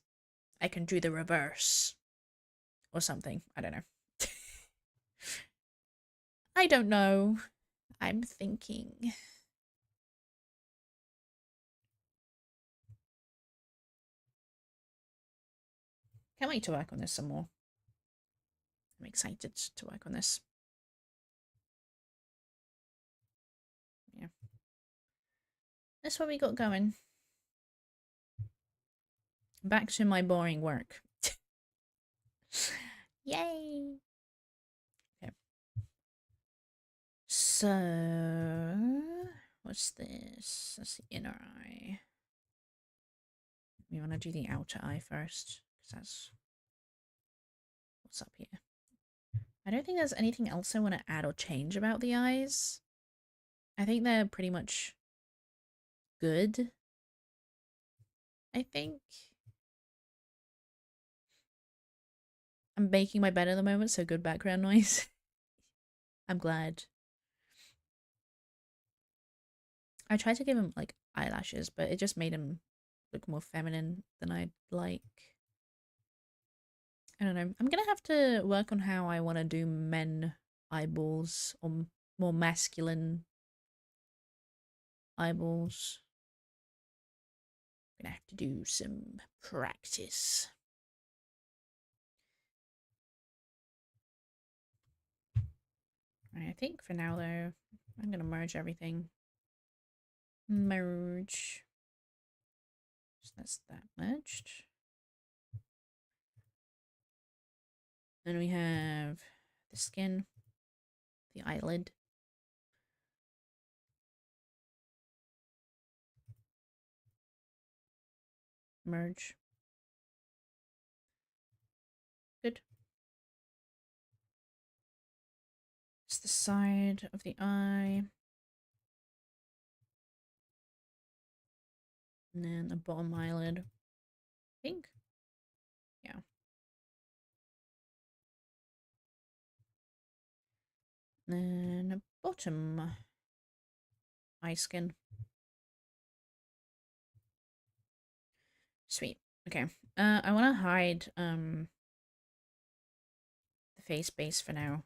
I can do the reverse or something. I don't know. I don't know. I'm thinking. Can't wait to work on this some more. I'm excited to work on this. Yeah. That's what we got going. Back to my boring work. Yay! Okay. So, what's this? That's the inner eye. We want to do the outer eye first, because that's what's up here. I don't think there's anything else I want to add or change about the eyes. I think they're pretty much good. I think. I'm baking my bed at the moment, so good background noise. I'm glad. I tried to give him like eyelashes, but it just made him look more feminine than I'd like. I don't know. I'm gonna have to work on how I want to do men eyeballs or more masculine eyeballs. I'm gonna have to do some practice. Right, I think for now though, I'm gonna merge everything. Merge. So that's that merged. Then we have the skin, the eyelid. Merge. Good. the side of the eye. And then the bottom eyelid. I think. Yeah. And then bottom eye skin. Sweet. Okay. I want to hide the face base for now,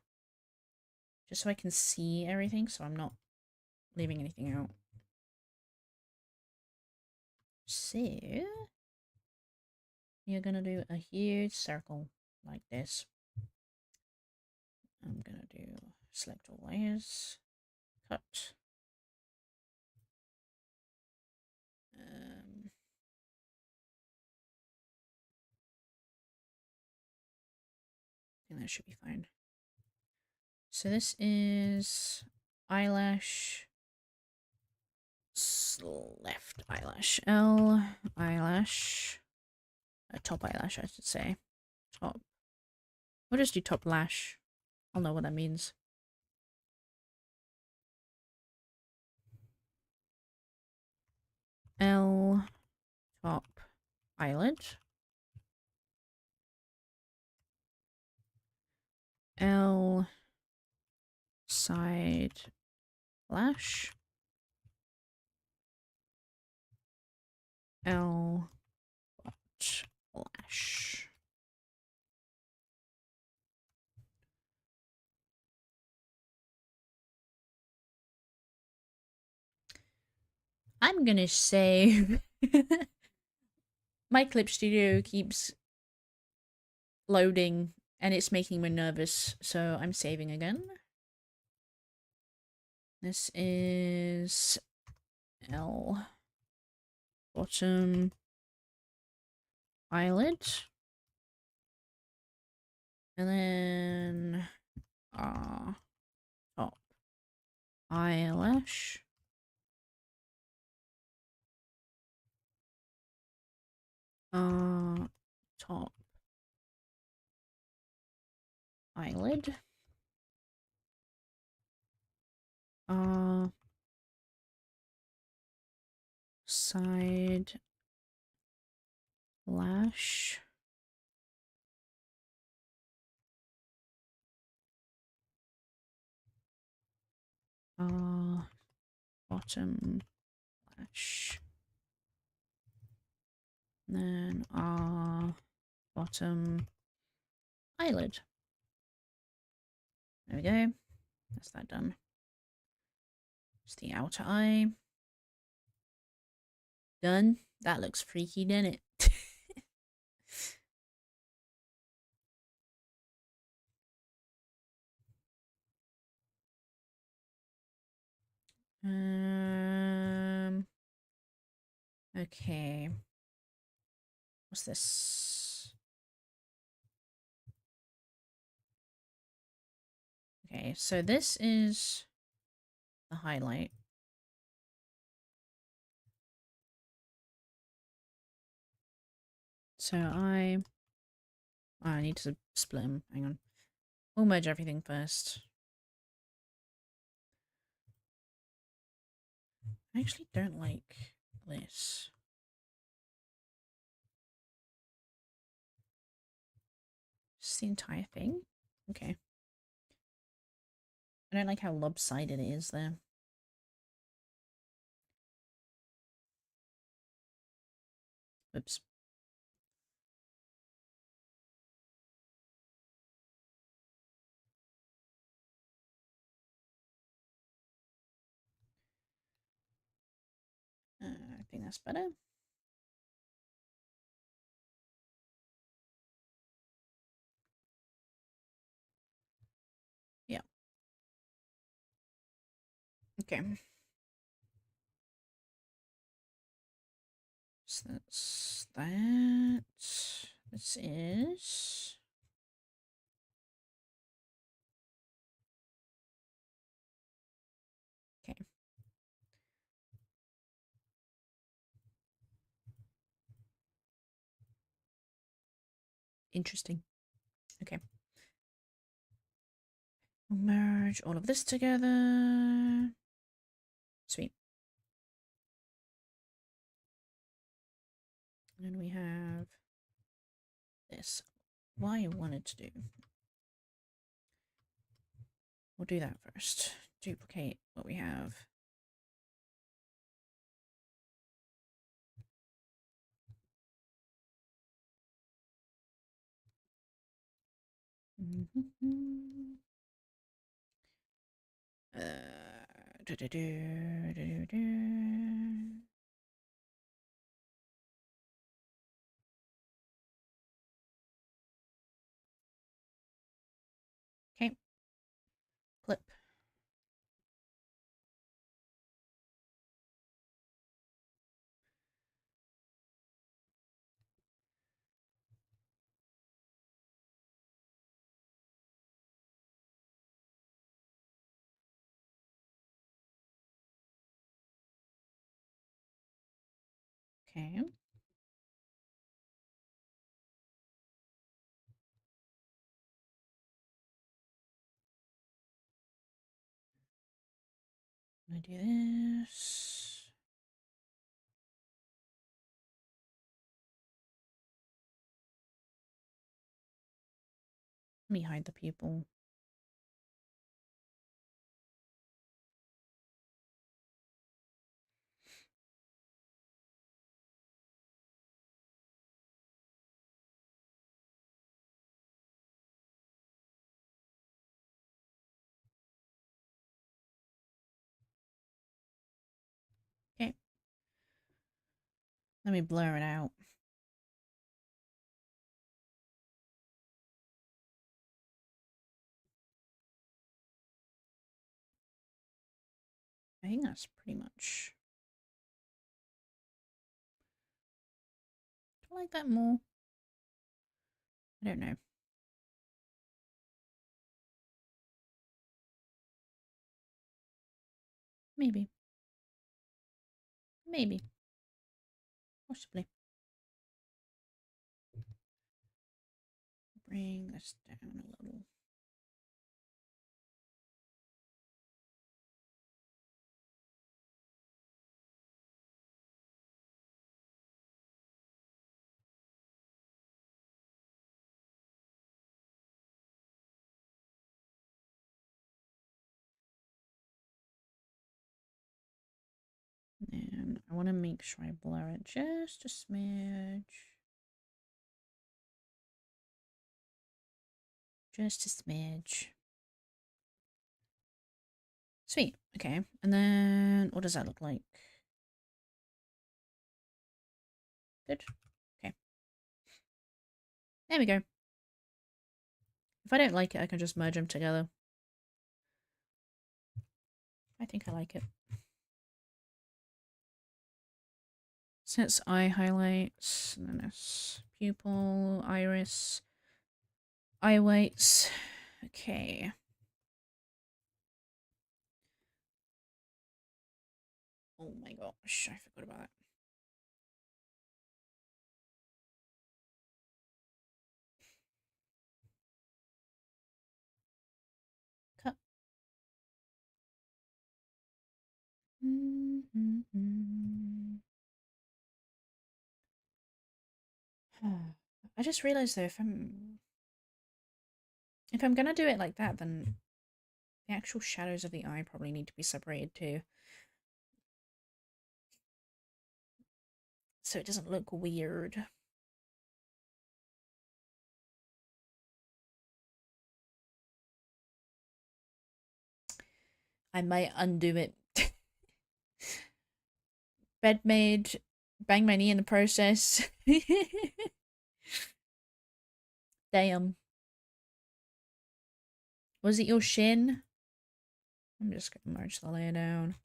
just so I can see everything, so I'm not leaving anything out. So you're gonna do a huge circle like this. I'm gonna do select all layers, cut. I think that should be fine. So this is eyelash, left eyelash, L eyelash, top eyelash I should say, top. We'll just do top lash. I'll know what that means. L top eyelid. L side lash. L bot lash. I'm gonna save. My clip studio keeps loading and it's making me nervous, so I'm saving again. This is L bottom eyelid. And then top eyelash. Top eyelid. Side lash. Bottom lash. And then bottom eyelid. There we go. That's that done. It's the outer eye. Done. That looks freaky, doesn't it? Okay. What's this? Okay, so this is the highlight. So I need to split them. Hang on. We'll merge everything first. I actually don't like this. Just the entire thing? Okay. I don't like how lopsided it is there. Oops. I think that's better. Yeah. Okay. So that's that. This is... Okay. Interesting. Okay. We'll merge all of this together. Sweet. And then we have this. What I wanted to do. We'll do that first. Duplicate what we have. Do, do, do, do, do. Okay. Clip. Okay. I'm gonna do this. Let me hide the people. Okay. Let me blur it out. I think that's pretty much. Do I like that more? I don't know. Maybe. Maybe. Possibly. Bring this down a little. And I want to make sure I blur it just a smidge. Just a smidge. Sweet. Okay. And then what does that look like? Good. Okay. There we go. If I don't like it, I can just merge them together. I think I like it. So it's eye highlights, and then it's pupil, iris, eye whites. Okay. Oh my gosh, I forgot about that. Cut. I just realized though, if I'm gonna do it like that, then the actual shadows of the eye probably need to be separated too, so it doesn't look weird. I might undo it. Bed made, bang my knee in the process. Damn. Was it your shin? I'm just gonna merge the layer down.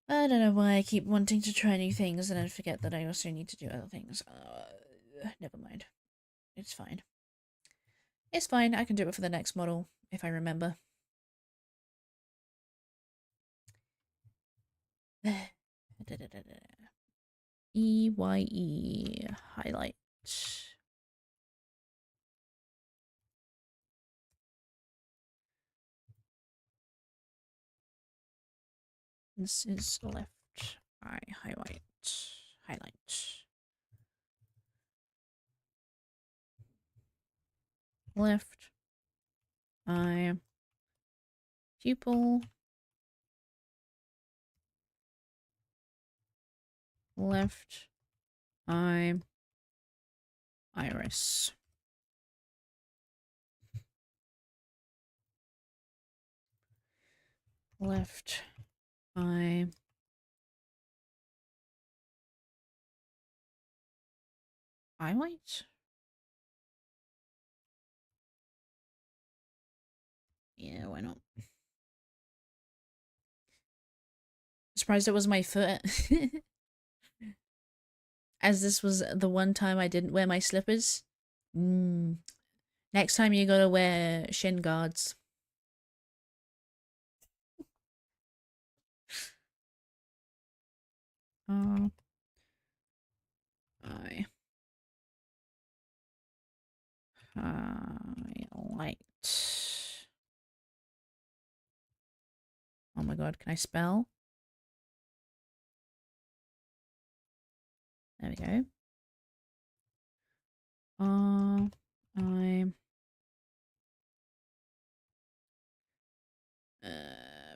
I don't know why I keep wanting to try new things and then forget that I also need to do other things. Never mind. It's fine. It's fine. I can do it for the next model if I remember. EYE highlight. This is left eye highlight. Highlight. Left eye pupil. Left eye iris. Left eye highlight. Yeah, why not? Surprised it was my foot. As this was the one time I didn't wear my slippers. Next time you gotta wear shin guards. I highlight. Oh my god, can I spell? There we go. I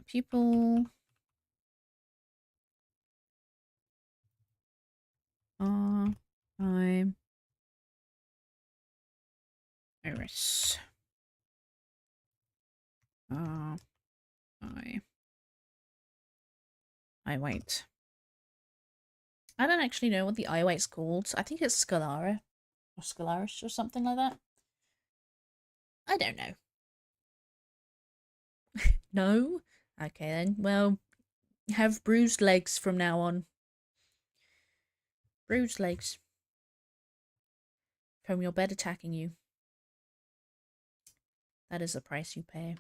pupil. I iris. I wait. I don't actually know what the eye weight's called. I think it's Scalara. Or Scalaris or something like that. I don't know. No? Okay then. Well, have bruised legs from now on. Bruised legs. From your bed attacking you. That is the price you pay.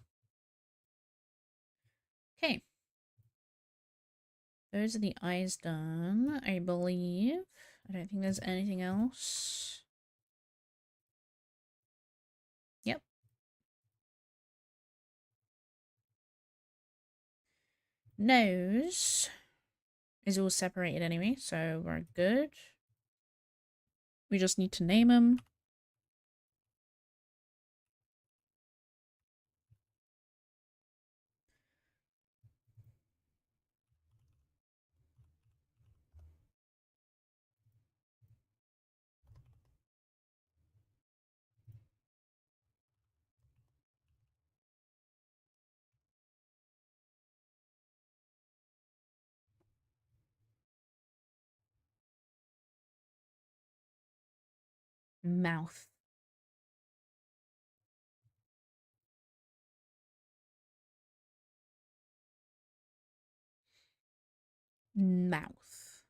Okay. Those are the eyes done, I believe. I don't think there's anything else. Yep. Nose is all separated anyway, so we're good. We just need to name them. Mouth. Mouth.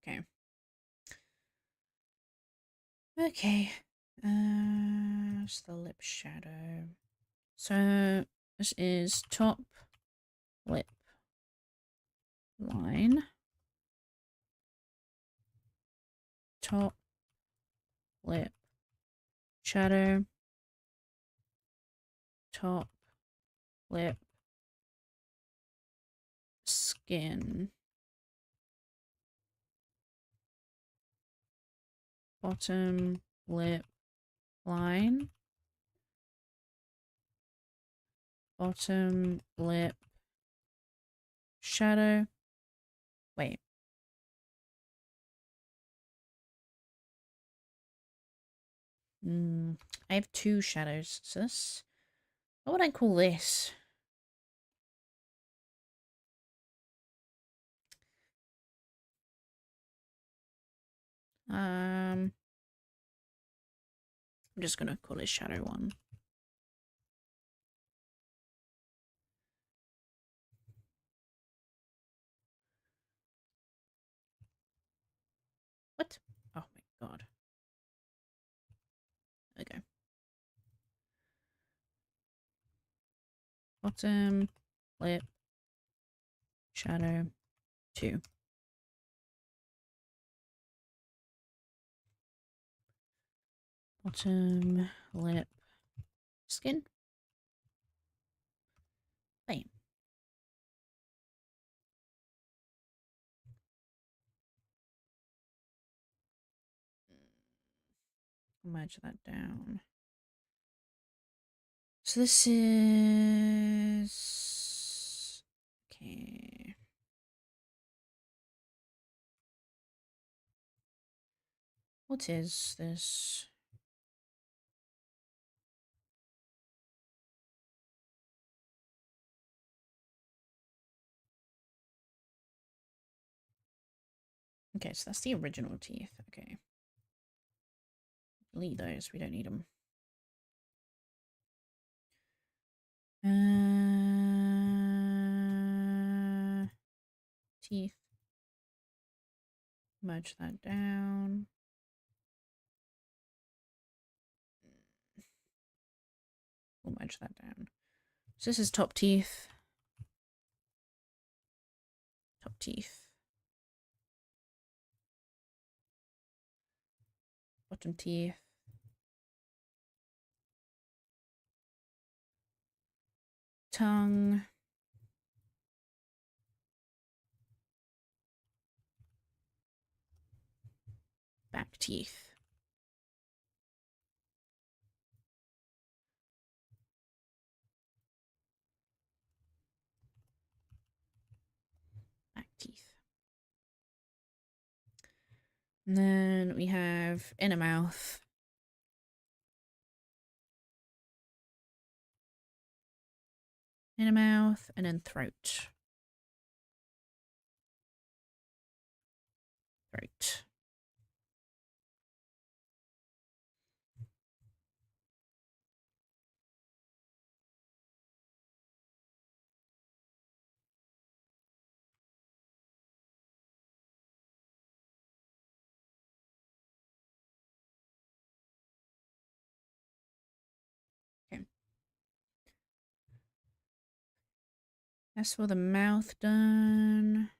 Okay. Okay. It's the lip shadow. So this is top lip line. Top lip shadow. Top lip skin. Bottom lip line. Bottom lip shadow. Wait. I have two shadows. So this, what would I call this? I'm just gonna call it shadow one. What? Oh my god. Okay. Bottom lip shadow 2. Bottom lip Skin. Bam. Merge that down. So this is... Okay. What is this? Okay, so that's the original teeth. Okay. Delete those. We don't need them. Teeth. Merge that down. We'll merge that down. So this is top teeth. Top teeth. Bottom teeth. Tongue. Back teeth. Back teeth. And then we have inner mouth. Inner mouth, and then throat. Throat. Okay. That's for the mouth done.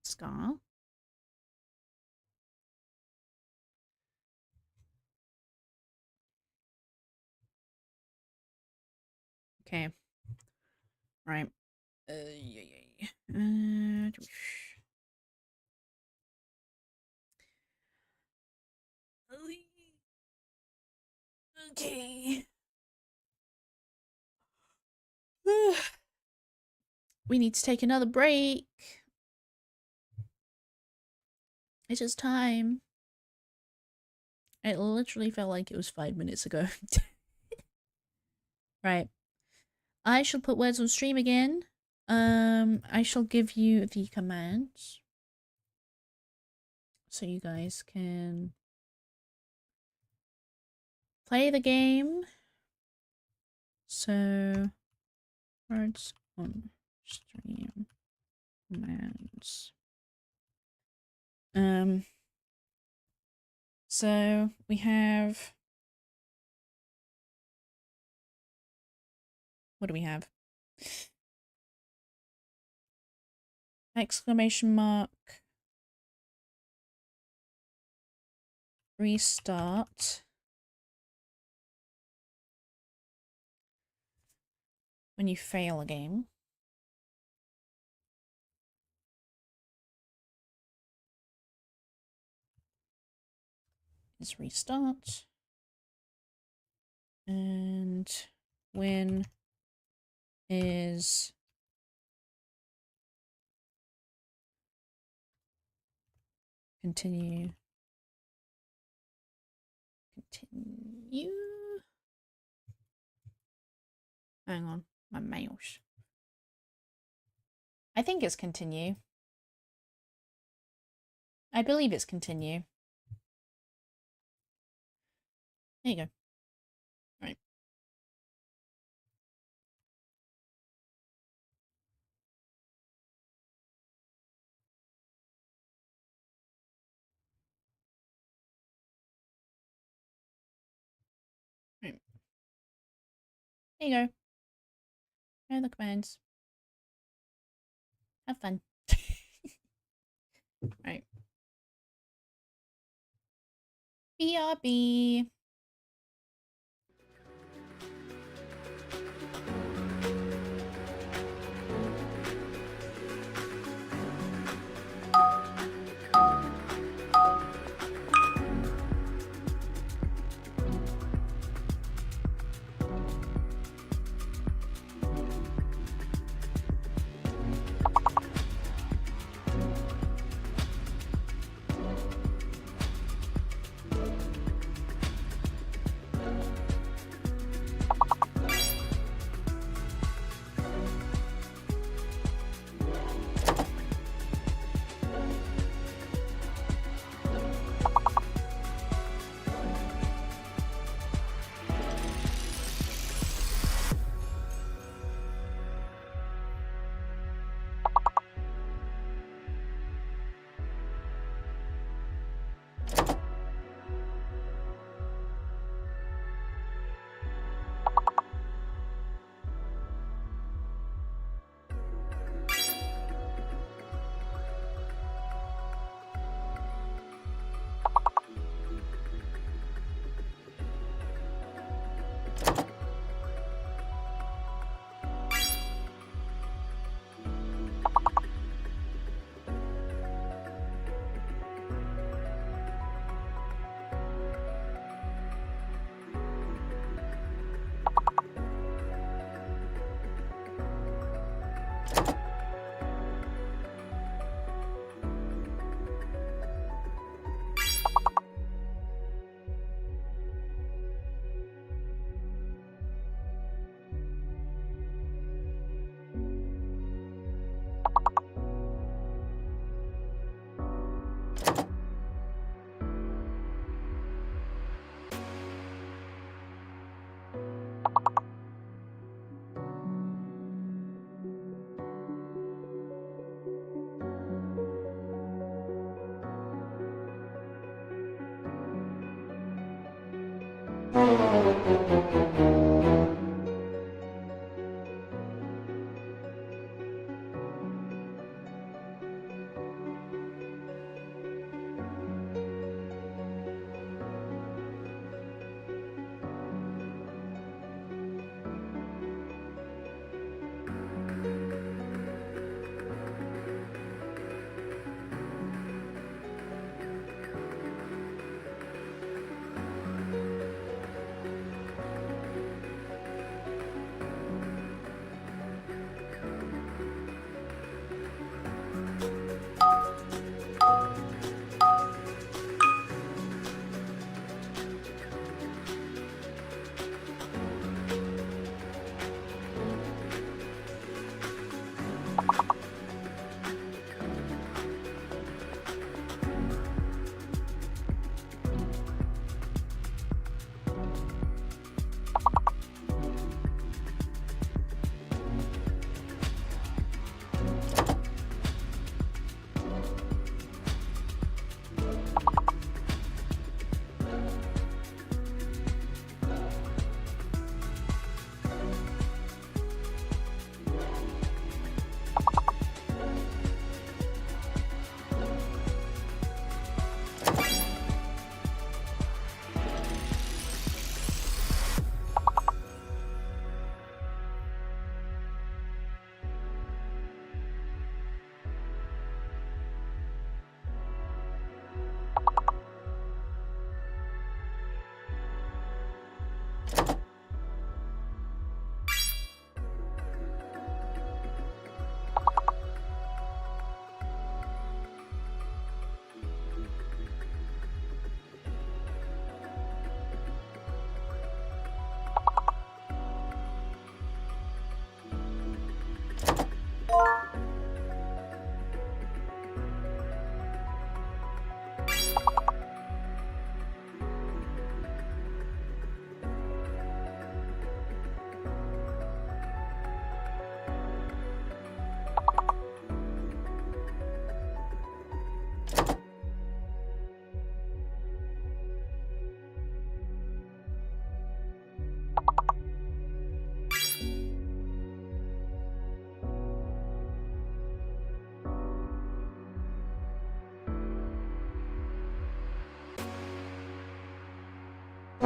Scar. Okay. Right. Yeah. Okay. We need to take another break. It's just time. It literally felt like it was 5 minutes ago. Right. I shall put words on stream again. I shall give you the commands. So you guys can play the game. So, words on stream commands. So we have, what do we have? Exclamation mark. Restart. When you fail a game. Is restart. And when is continue. Continue. Hang on, my mouse. I think it's continue. I believe it's continue. There you go. Right. Right. There you go. There are the commands. Have fun. Right. BRB.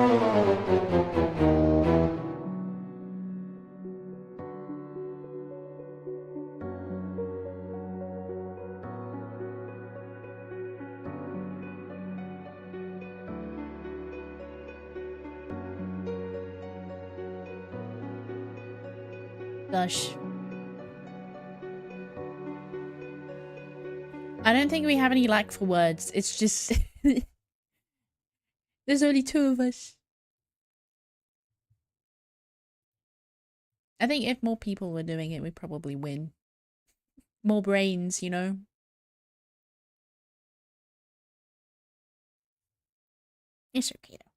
Gosh. I don't think we have any lack for words. It's just there's only two of us. I think if more people were doing it, we'd probably win. More brains, you know? It's okay though.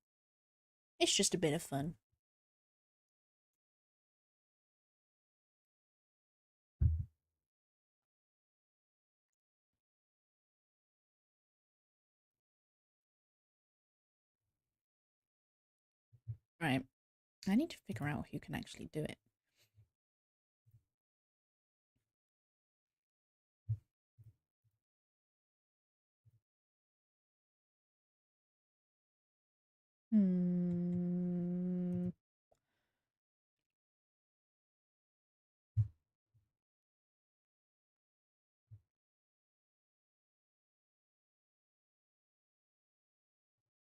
It's just a bit of fun. Right. I need to figure out who can actually do it.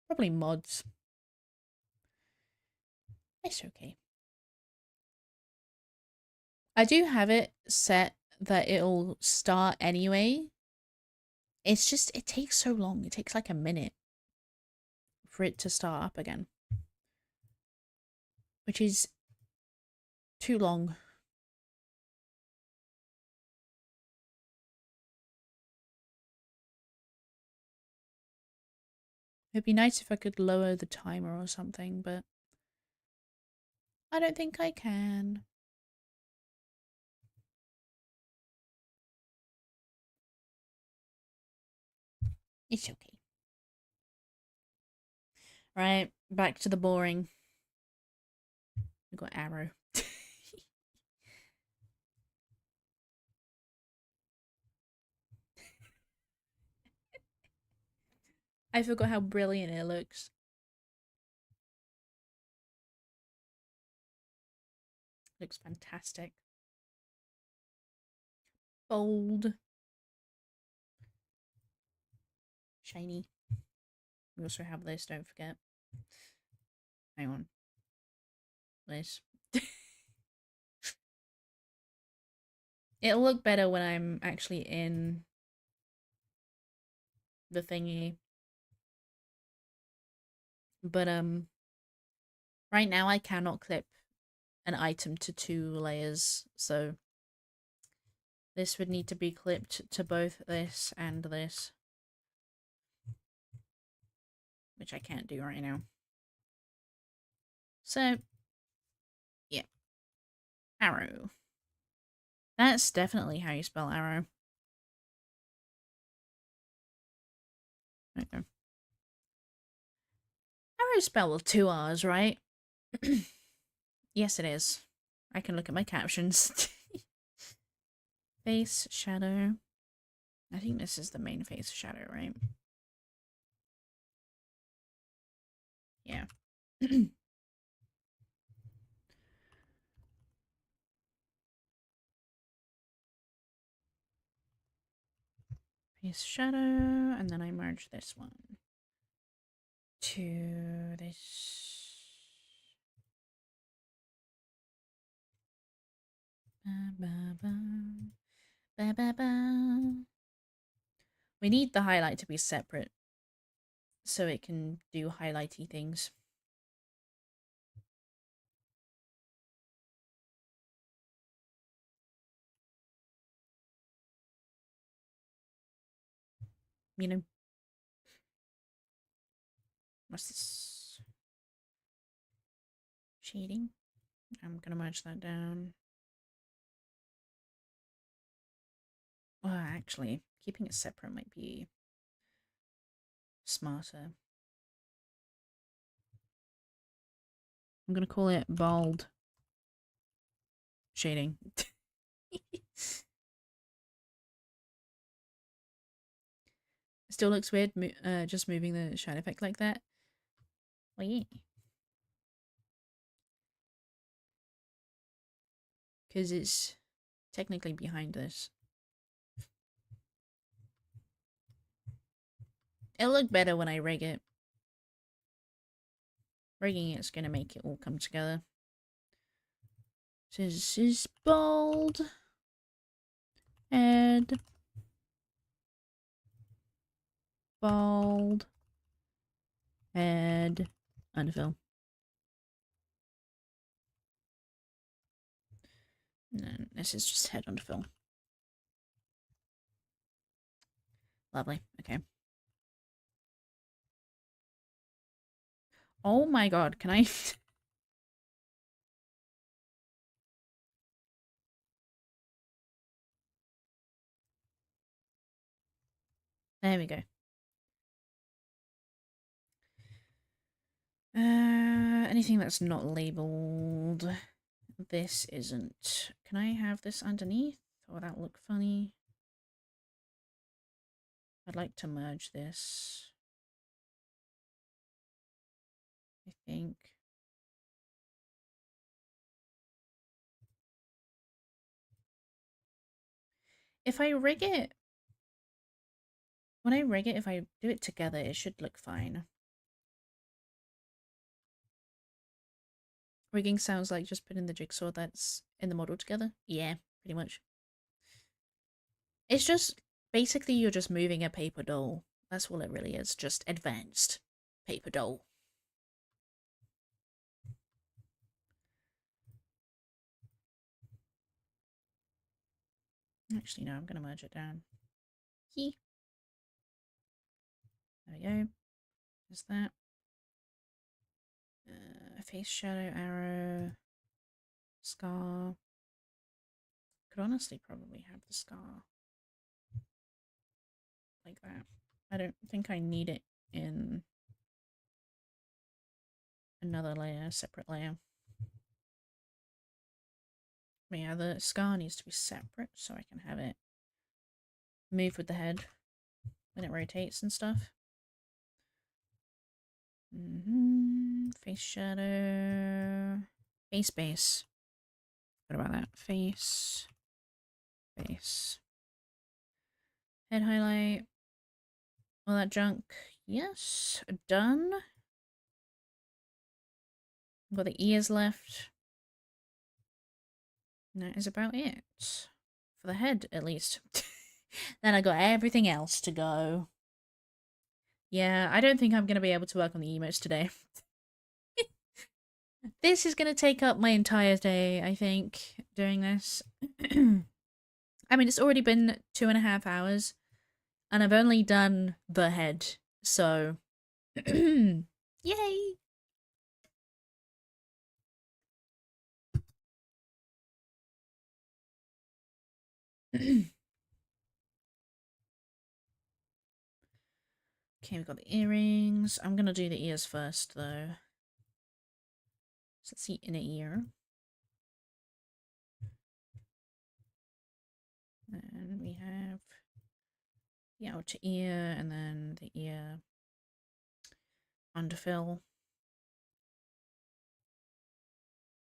Probably mods. It's okay. I do have it set that it'll start anyway. It's just, it takes so long. It takes like a minute for it to start up again. Which is too long. It'd be nice if I could lower the timer or something, but I don't think I can. It's okay. Right, back to the boring. We got arrow. I forgot how brilliant it looks. Looks fantastic. Bold. Shiny. We also have this, don't forget. Hang on. This. It'll look better when I'm actually in the thingy. But right now I cannot clip an item to 2 layers, so this would need to be clipped to both this and this, which I can't do right now. So yeah, arrow. That's definitely how you spell arrow. Okay. Arrow spelled with 2 R's, right? Yes, it is. I can look at my captions. Face shadow. I think this is the main face shadow, right? Yeah. Face shadow, and then I merge this one to this. Ba, ba, ba. Ba, ba, ba. We need the highlight to be separate so it can do highlighty things. You know, what's this? Shading. I'm gonna merge that down. Well, actually, keeping it separate might be smarter. I'm gonna call it bald shading. Still looks weird, just moving the shine effect like that. Well, yeah. because it's technically behind this. It'll look better when I rig it. Rigging it's gonna make it all come together. So this is bald. Head. Bald. Head. Underfill. And then this is just head underfill. Lovely. Okay. Oh my god, can I... There we go. Anything that's not labeled. This isn't. Can I have this underneath? Or that look funny? I'd like to merge this. I think. If I rig it... When I rig it, if I do it together, it should look fine. Rigging sounds like just putting the jigsaw that's in the model together. Yeah, pretty much. It's just, basically you're just moving a paper doll. That's all it really is, just advanced paper doll. Actually, no, I'm going to merge it down. There we go. There's that. Face shadow, arrow, scar. Could honestly probably have the scar. Like that. I don't think I need it in another layer, separate layer. But yeah, the scar needs to be separate so I can have it move with the head when it rotates and stuff. Face shadow. Face base. What about that? Face. Base. Head highlight. All that junk. Yes. Done. Got the ears left. And that is about it. For the head, at least. Then I got everything else to go. Yeah, I don't think I'm going to be able to work on the emotes today. This is going to take up my entire day, I think, doing this. I mean, it's already been 2.5 hours, and I've only done the head, so... Yay! Okay, we've got the earrings. I'm gonna do the ears first, though. So let's see, inner ear. And we have the outer ear, and then the ear underfill.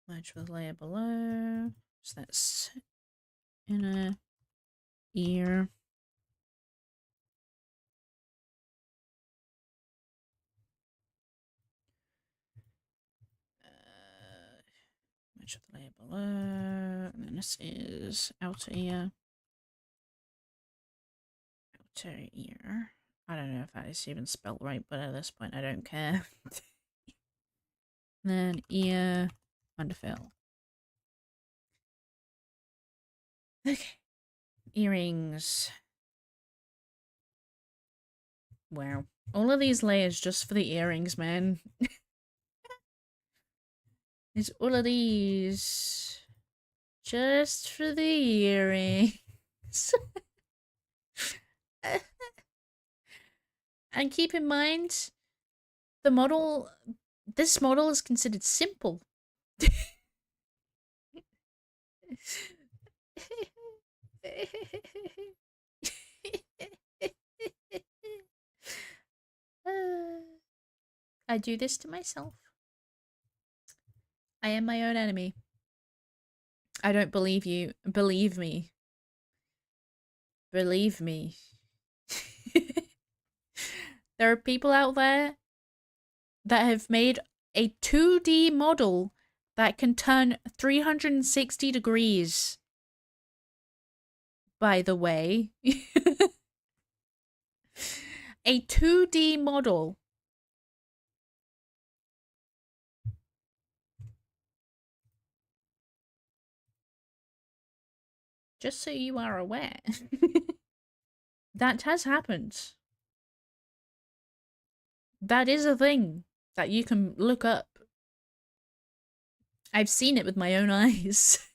Merge with the layer below. So that's inner ear. Match with the layer below. And then this is outer ear. Outer ear. I don't know if that is even spelled right, but at this point I don't care. Then ear underfill. Okay. Earrings. Wow. All of these layers just for the earrings, man. It's all of these just for the earrings. And keep in mind, the model, this model is considered simple. I do this to myself. I am my own enemy. I don't believe you. Believe me. Believe me. There are people out there that have made a 2D model that can turn 360 degrees. By the way. A 2D model. Just so you are aware. That has happened. That is a thing that you can look up. I've seen it with my own eyes.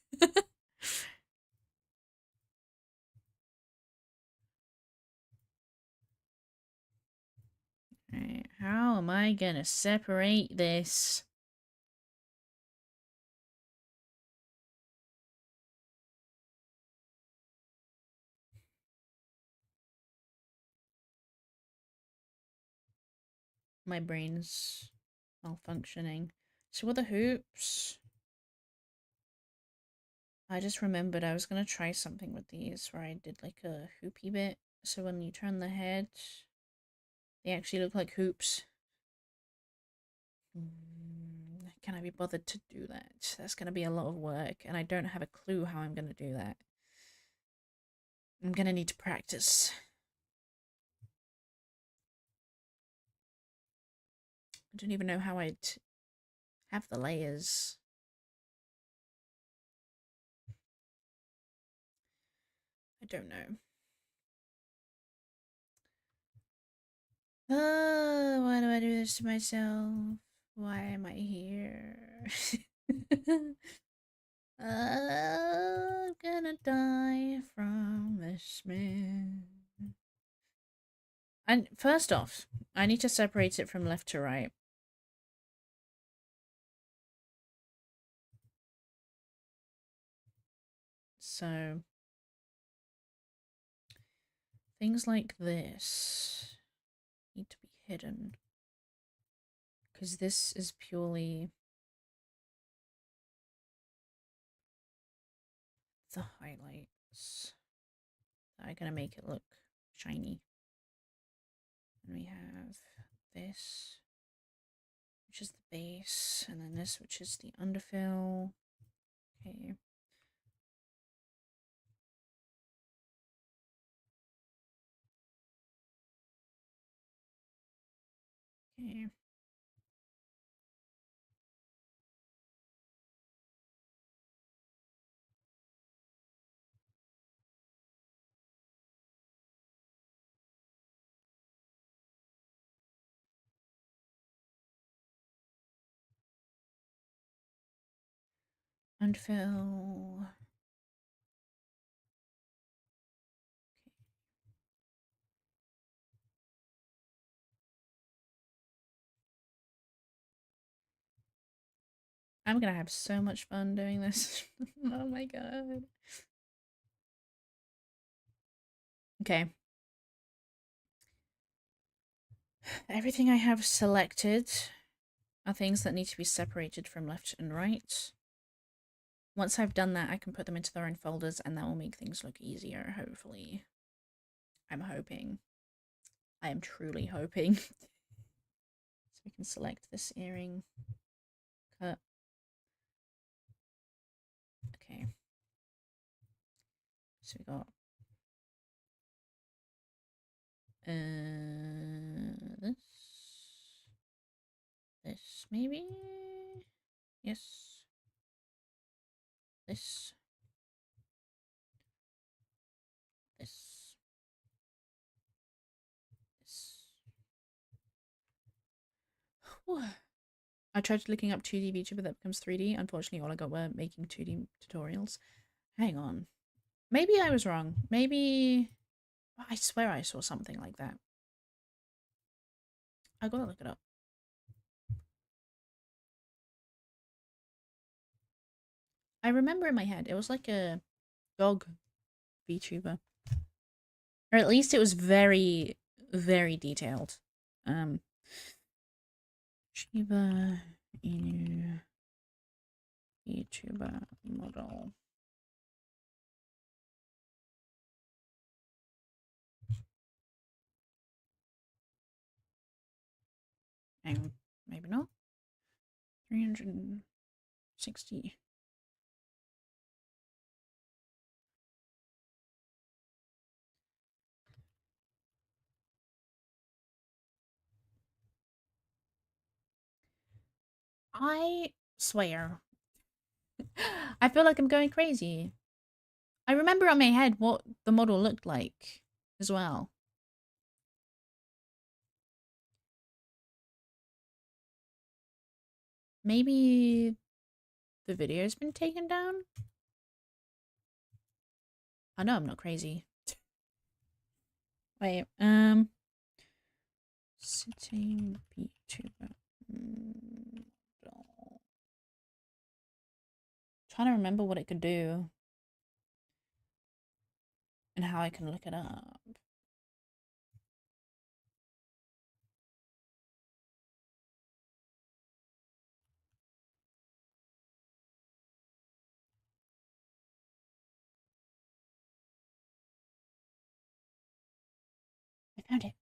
Right, how am I gonna separate this? My brain's malfunctioning. So what are the hoops? I just remembered I was gonna try something with these where I did like a hoopy bit. So when you turn the head, they actually look like hoops. Can I be bothered to do that? That's gonna be a lot of work, and I don't have a clue how I'm gonna do that. I'm gonna need to practice. I don't even know how I'd have the layers. I don't know. Oh, why do I do this to myself? Why am I here? I'm gonna die from this man. And first off, I need to separate it from left to right. So things like this need to be hidden. Because this is purely the highlights that are going to make it look shiny. And we have this, which is the base, and then this, which is the underfill. Okay. Okay. Underfill. I'm gonna have so much fun doing this. Oh my god. Okay. Everything I have selected are things that need to be separated from left and right. Once I've done that, I can put them into their own folders, and that will make things look easier, hopefully. I'm hoping. I am truly hoping. So we can select this earring. Cut. Okay. So we got this. This maybe? Yes. This. This. This. Whew. I tried looking up 2D VTuber that becomes 3D. Unfortunately, all I got were making 2D tutorials. Hang on. Maybe I was wrong. Maybe... I swear I saw something like that. I gotta look it up. I remember in my head, it was like a dog VTuber. Or at least it was very, very detailed. Shiba Inu VTuber model. Hang on. Maybe not. 360. I swear. I feel like I'm going crazy. I remember on my head what the model looked like as well. Maybe the video's been taken down? I know I'm not crazy. Wait, sitting vtuber. Trying to remember what it could do and how I can look it up. I found it.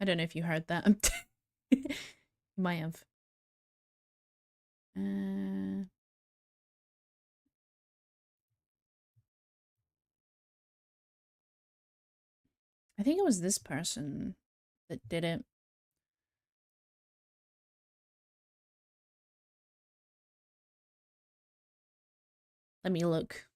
I don't know if you heard that. You might have. I think it was this person that did it. Let me look.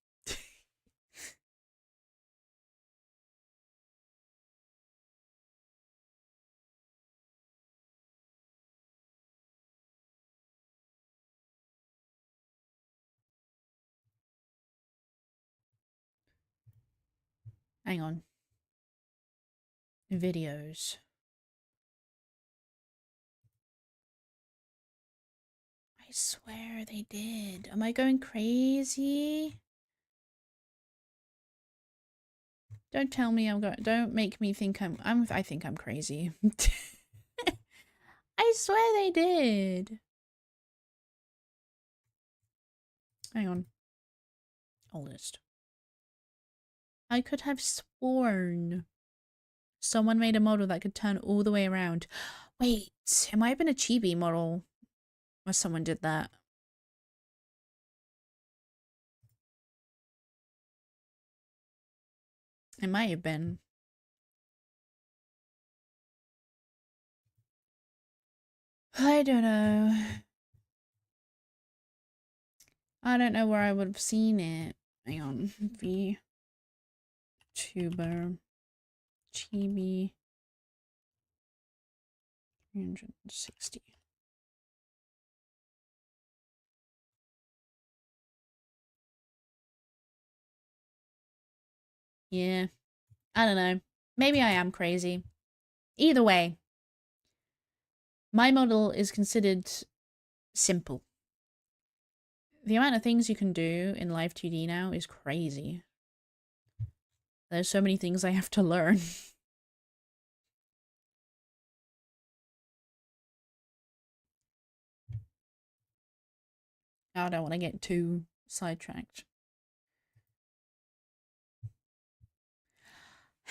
Hang on. Videos. I swear they did. Am I going crazy? Don't tell me I'm going. Don't make me think I think I'm crazy. I swear they did. Hang on. Oldest. I could have sworn someone made a model that could turn all the way around. Wait, it might have been a chibi model where someone did that. It might have been. I don't know. I don't know where I would have seen it. Hang on. vtuber. Chibi. 360. Yeah. I don't know. Maybe I am crazy. Either way, my model is considered simple. The amount of things you can do in Live 2D now is crazy. There's so many things I have to learn. I don't want to get too sidetracked.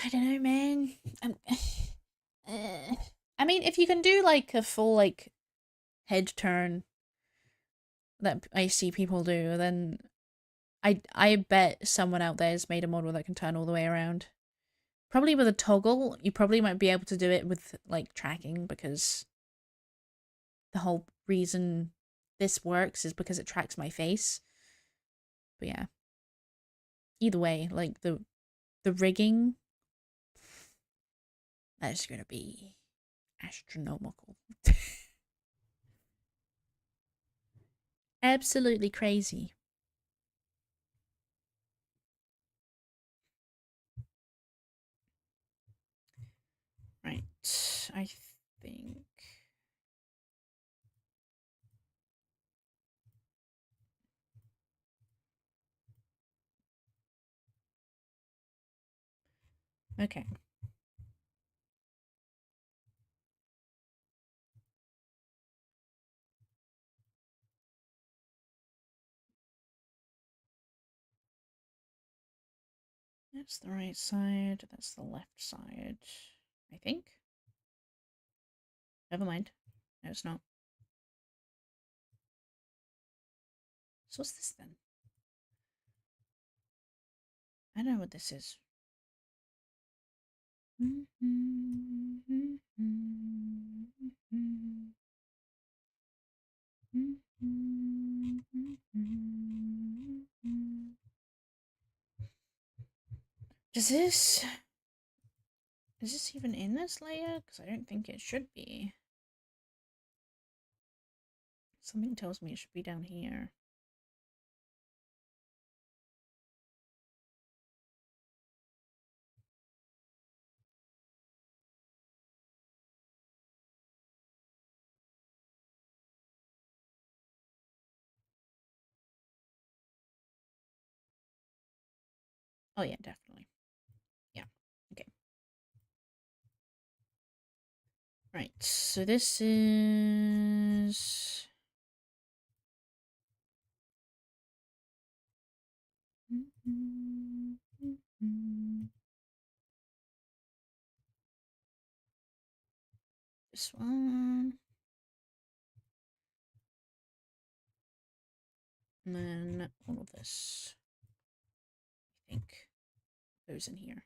I don't know, man. I mean, if you can do like a full like head turn that I see people do, then I bet someone out there has made a model that can turn all the way around. Probably with a toggle, you probably might be able to do it with like tracking, because the whole reason this works is because it tracks my face. But yeah. Either way, like the rigging, that's gonna be astronomical. Absolutely crazy. Right. I think. Okay. That's the right side. That's the left side. I think. Never mind. No, it's not. So what's this then? I don't know what this is. Does this... Is this even in this layer? Because I don't think it should be. Something tells me it should be down here. Oh yeah, definitely. Yeah. Okay. Right, so this is... This one. And then all of this, I think, goes in here.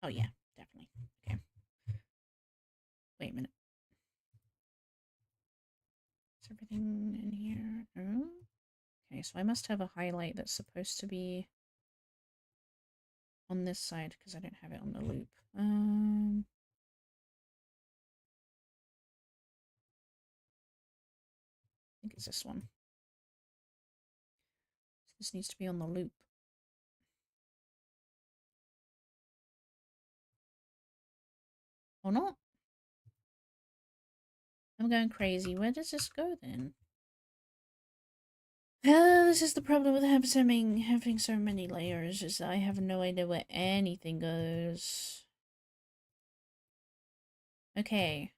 Oh yeah, definitely. Okay. Wait a minute. Is everything in here? No? Okay, so I must have a highlight that's supposed to be on this side because I don't have it on the loop. I think it's this one. So this needs to be on the loop. Or not? I'm going crazy. Where does this go then? This is the problem with having so many layers, is that I have no idea where anything goes. Okay.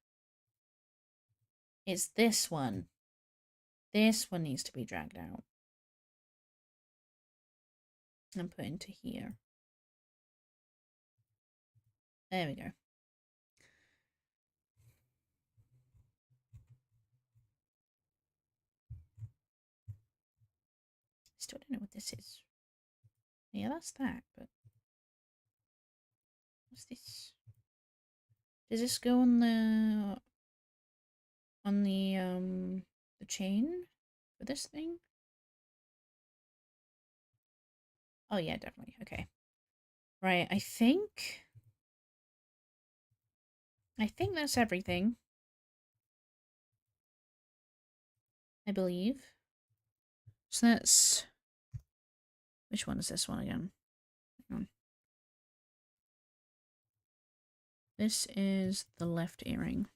It's this one. This one needs to be dragged out. And put into here. There we go. Still don't know what this is. Yeah, that's that, but what's this? Does this go on the chain for this thing? Oh yeah, definitely. Okay. Right, I think that's everything. I believe. So that's... Which one is this one again? Hang on. This is the left earring.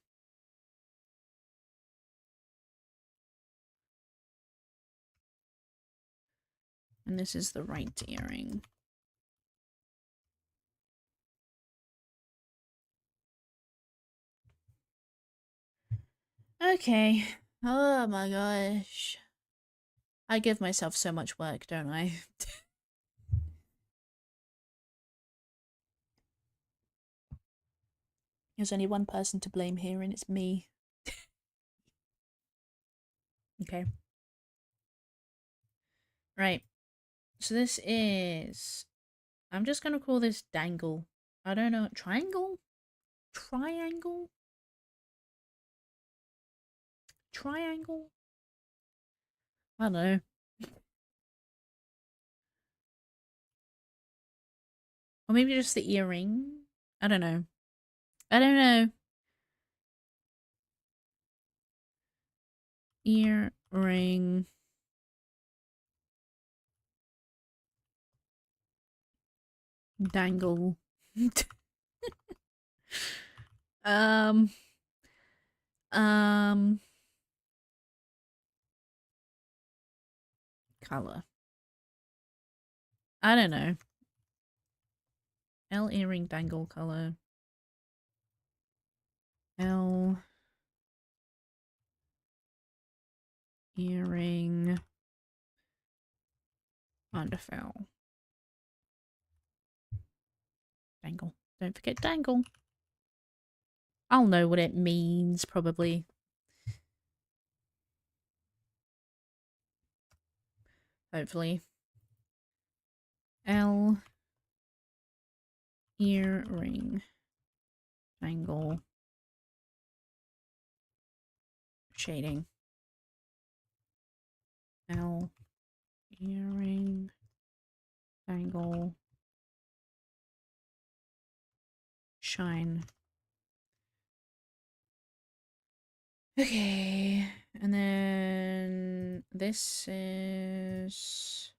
And this is the right earring. Okay. Oh my gosh. I give myself so much work, don't I? There's only one person to blame here, and it's me. Okay. Right. So this is... I'm just going to call this dangle. I don't know. Triangle? Triangle? Triangle? I don't know. Or maybe just the earring? I don't know. I don't know. Earring. Dangle. um... Um... Color. I don't know. L earring dangle color. L earring, underfell, dangle. Don't forget dangle. I'll know what it means, probably. Hopefully. L, earring, dangle, shading. L, earring, dangle, shine. Okay, and then this is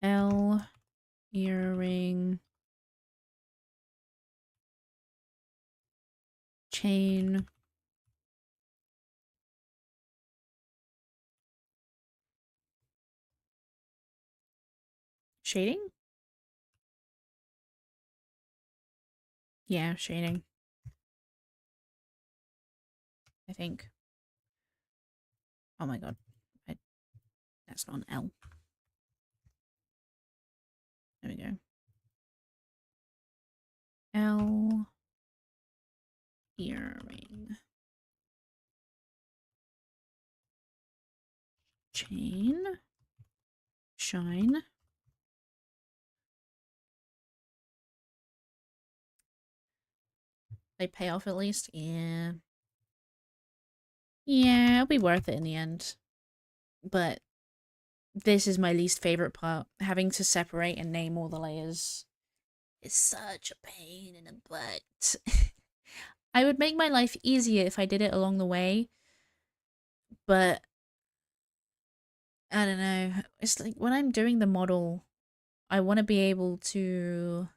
L, earring, chain, shading? Yeah, shading. I think. Oh my god. That's not an L. There we go. L, earring, chain, shine. They pay off at least? Yeah. Yeah, it'll be worth it in the end. But this is my least favorite part. Having to separate and name all the layers is such a pain in the butt. I would make my life easier if I did it along the way, but I don't know. It's like when I'm doing the model, I want to be able to.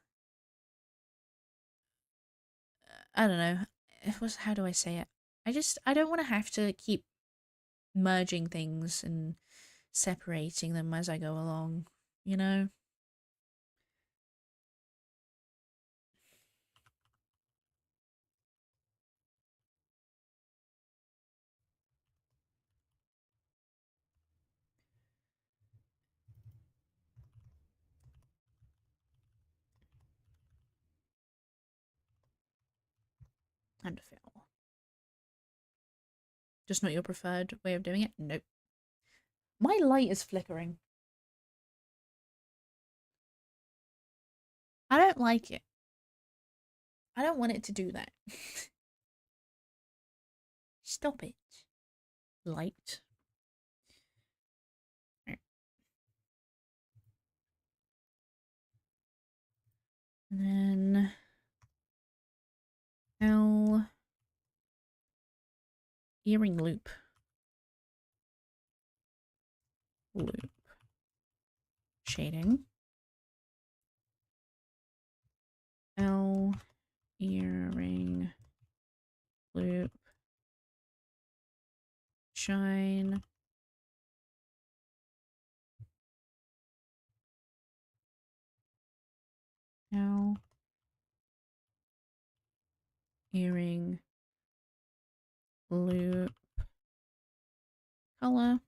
I don't know. How do I say it? I don't want to have to keep merging things and separating them as I go along, you know? Underfill. Just not your preferred way of doing it? Nope. My light is flickering. I don't like it. I don't want it to do that. Stop it. Light. And then L, earring loop. Loop. Shading. L, earring loop. Shine. L, earring loop. Color.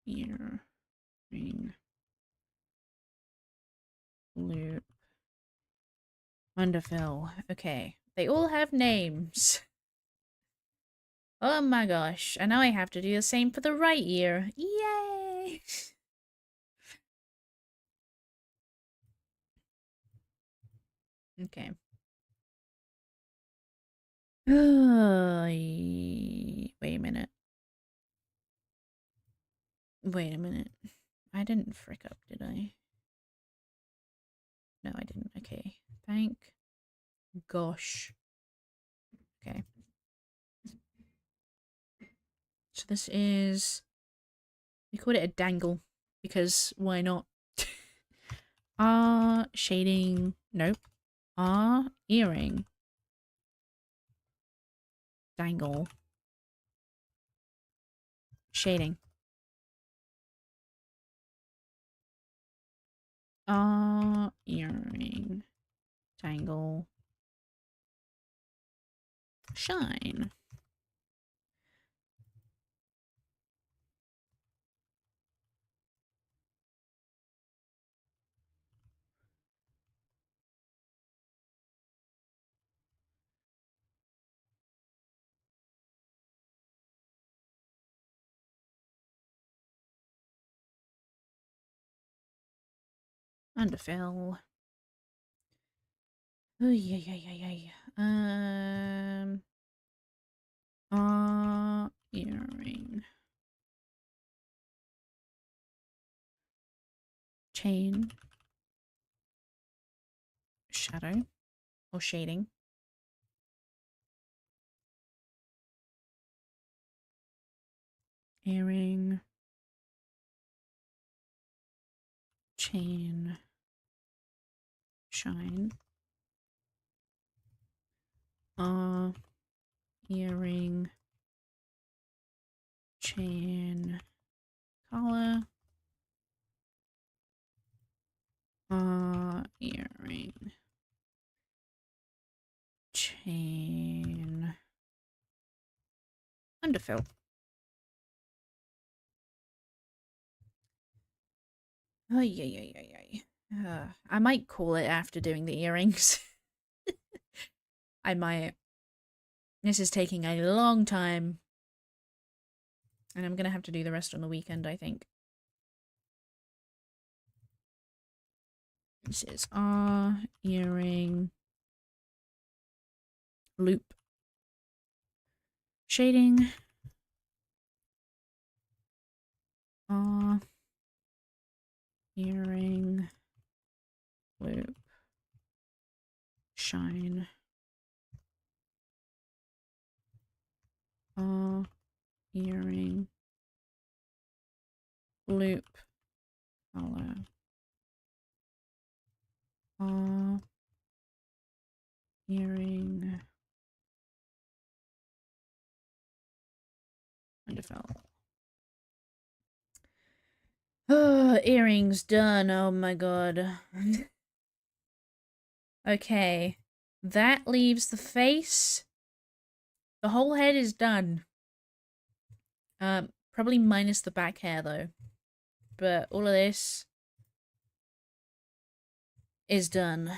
Earring loop. Underfill. Okay. They all have names. Oh my gosh. And now I have to do the same for the right ear. Yay! Okay. Wait a minute. Wait a minute. I didn't frick up, did I? No, I didn't. Okay. Thank gosh. Okay. So this is... We called it a dangle. Because why not? Shading. Nope. Earring. Dangle. Shading. Earring. Dangle. Shine. Underfill. Oh yeah, yeah, yeah, yeah. Earring. Chain. Shadow. Or shading. Earring. Chain. Shine. Earring. Chain. Collar. Earring. Chain. Underfill. Oh, yeah, yeah, yeah, yeah. I might call it after doing the earrings. I might. This is taking a long time. And I'm gonna have to do the rest on the weekend, I think. This is earring. Loop. Shading. Earring. Loop. Shine. Earring. Loop. Color. Earring. Underfell. Earrings done. Oh my god. Okay. That leaves the face. The whole head is done. Probably minus the back hair though. But all of this is done.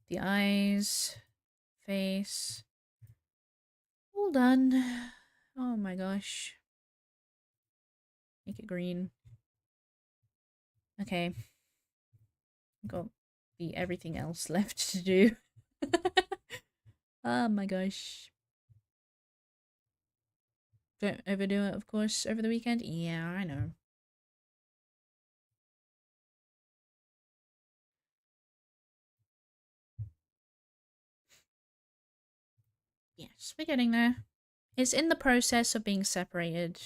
The eyes, face, all done. Oh my gosh. Make it green. Okay. Got the everything else left to do. Oh my gosh. Don't overdo it, of course, over the weekend. Yeah, I know. Yes, we're getting there. It's in the process of being separated.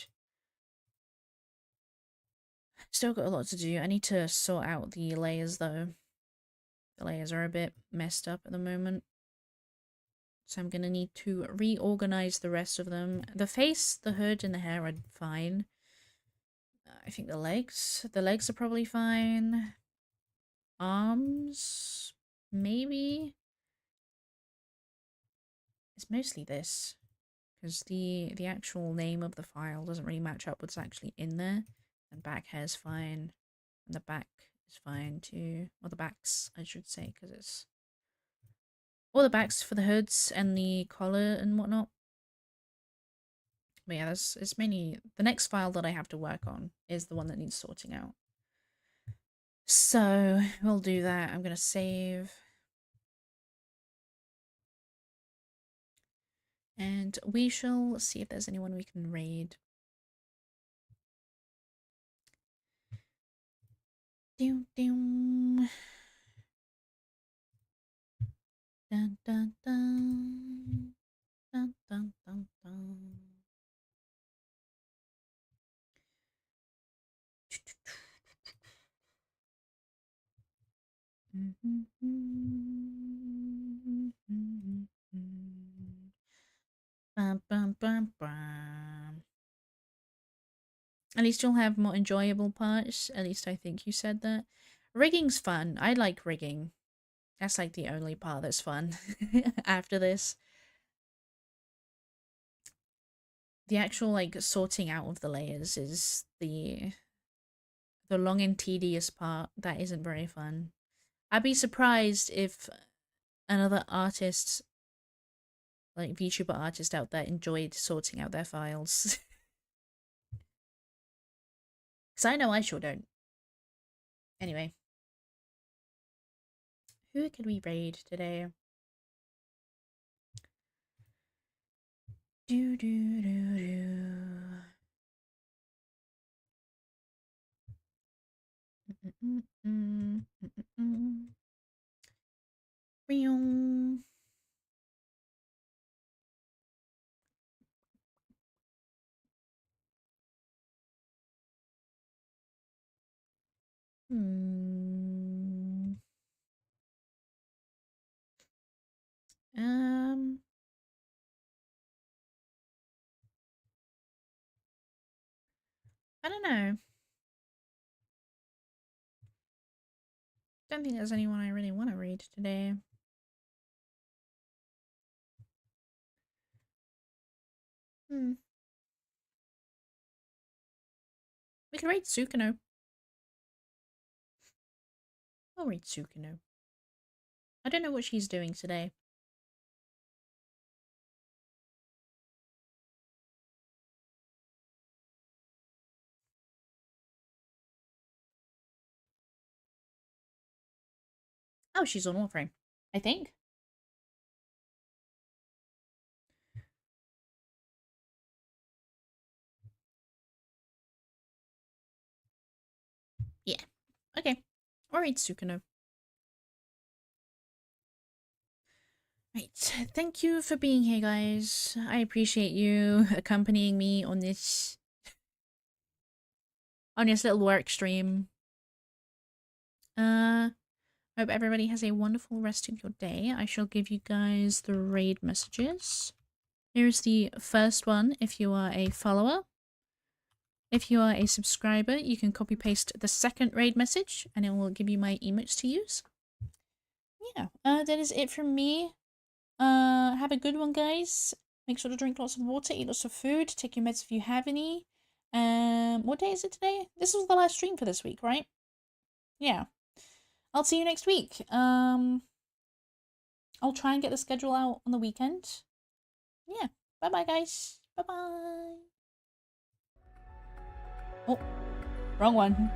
Still got a lot to do. I need to sort out the layers though. The layers are a bit messed up at the moment. So I'm gonna need to reorganize the rest of them. The face, the hood, and the hair are fine. I think the legs are probably fine. Arms, maybe. It's mostly this, because the actual name of the file doesn't really match up with what's actually in there. And back hair's fine, and the back is fine too. Or the backs, I should say, because it's all the backs for the hoods and the collar and whatnot. But yeah, it's mainly the next file that I have to work on is the one that needs sorting out. So we'll do that. I'm gonna save. And we shall see if there's anyone we can raid. Dun, dun. Dun, dun, dun. Dun, dun, dun, dun. Bum, bum, bum, bum. At least you'll have more enjoyable parts. At least I think you said that. Rigging's fun. I like rigging. That's like the only part that's fun after this. The actual like sorting out of the layers is the long and tedious part that isn't very fun. I'd be surprised if another artist, like VTuber artist out there, enjoyed sorting out their files. Because I know I sure don't. Anyway, who could we raid today? Do do do do. Meow. Hmm. Um. I don't know. Don't think there's anyone I really want to read today. Hmm. We can read Sukino. I'll read Sukino. I don't know what she's doing today. Oh, she's on Warframe, I think. Yeah. Okay. I'll read Sukino. Right. Thank you for being here, guys. I appreciate you accompanying me on this little work stream. Hope everybody has a wonderful rest of your day. I shall give you guys the raid messages. Here's the first one if you are a follower. If you are a subscriber, you can copy paste the second raid message and it will give you my emotes to use. Yeah, that is it from me. Have a good one, guys. Make sure to drink lots of water, eat lots of food, take your meds if you have any. What day is it today? This was the last stream for this week, right? Yeah. I'll see you next week. I'll try and get the schedule out on the weekend. Yeah. Bye-bye, guys. Bye-bye. Oh, wrong one.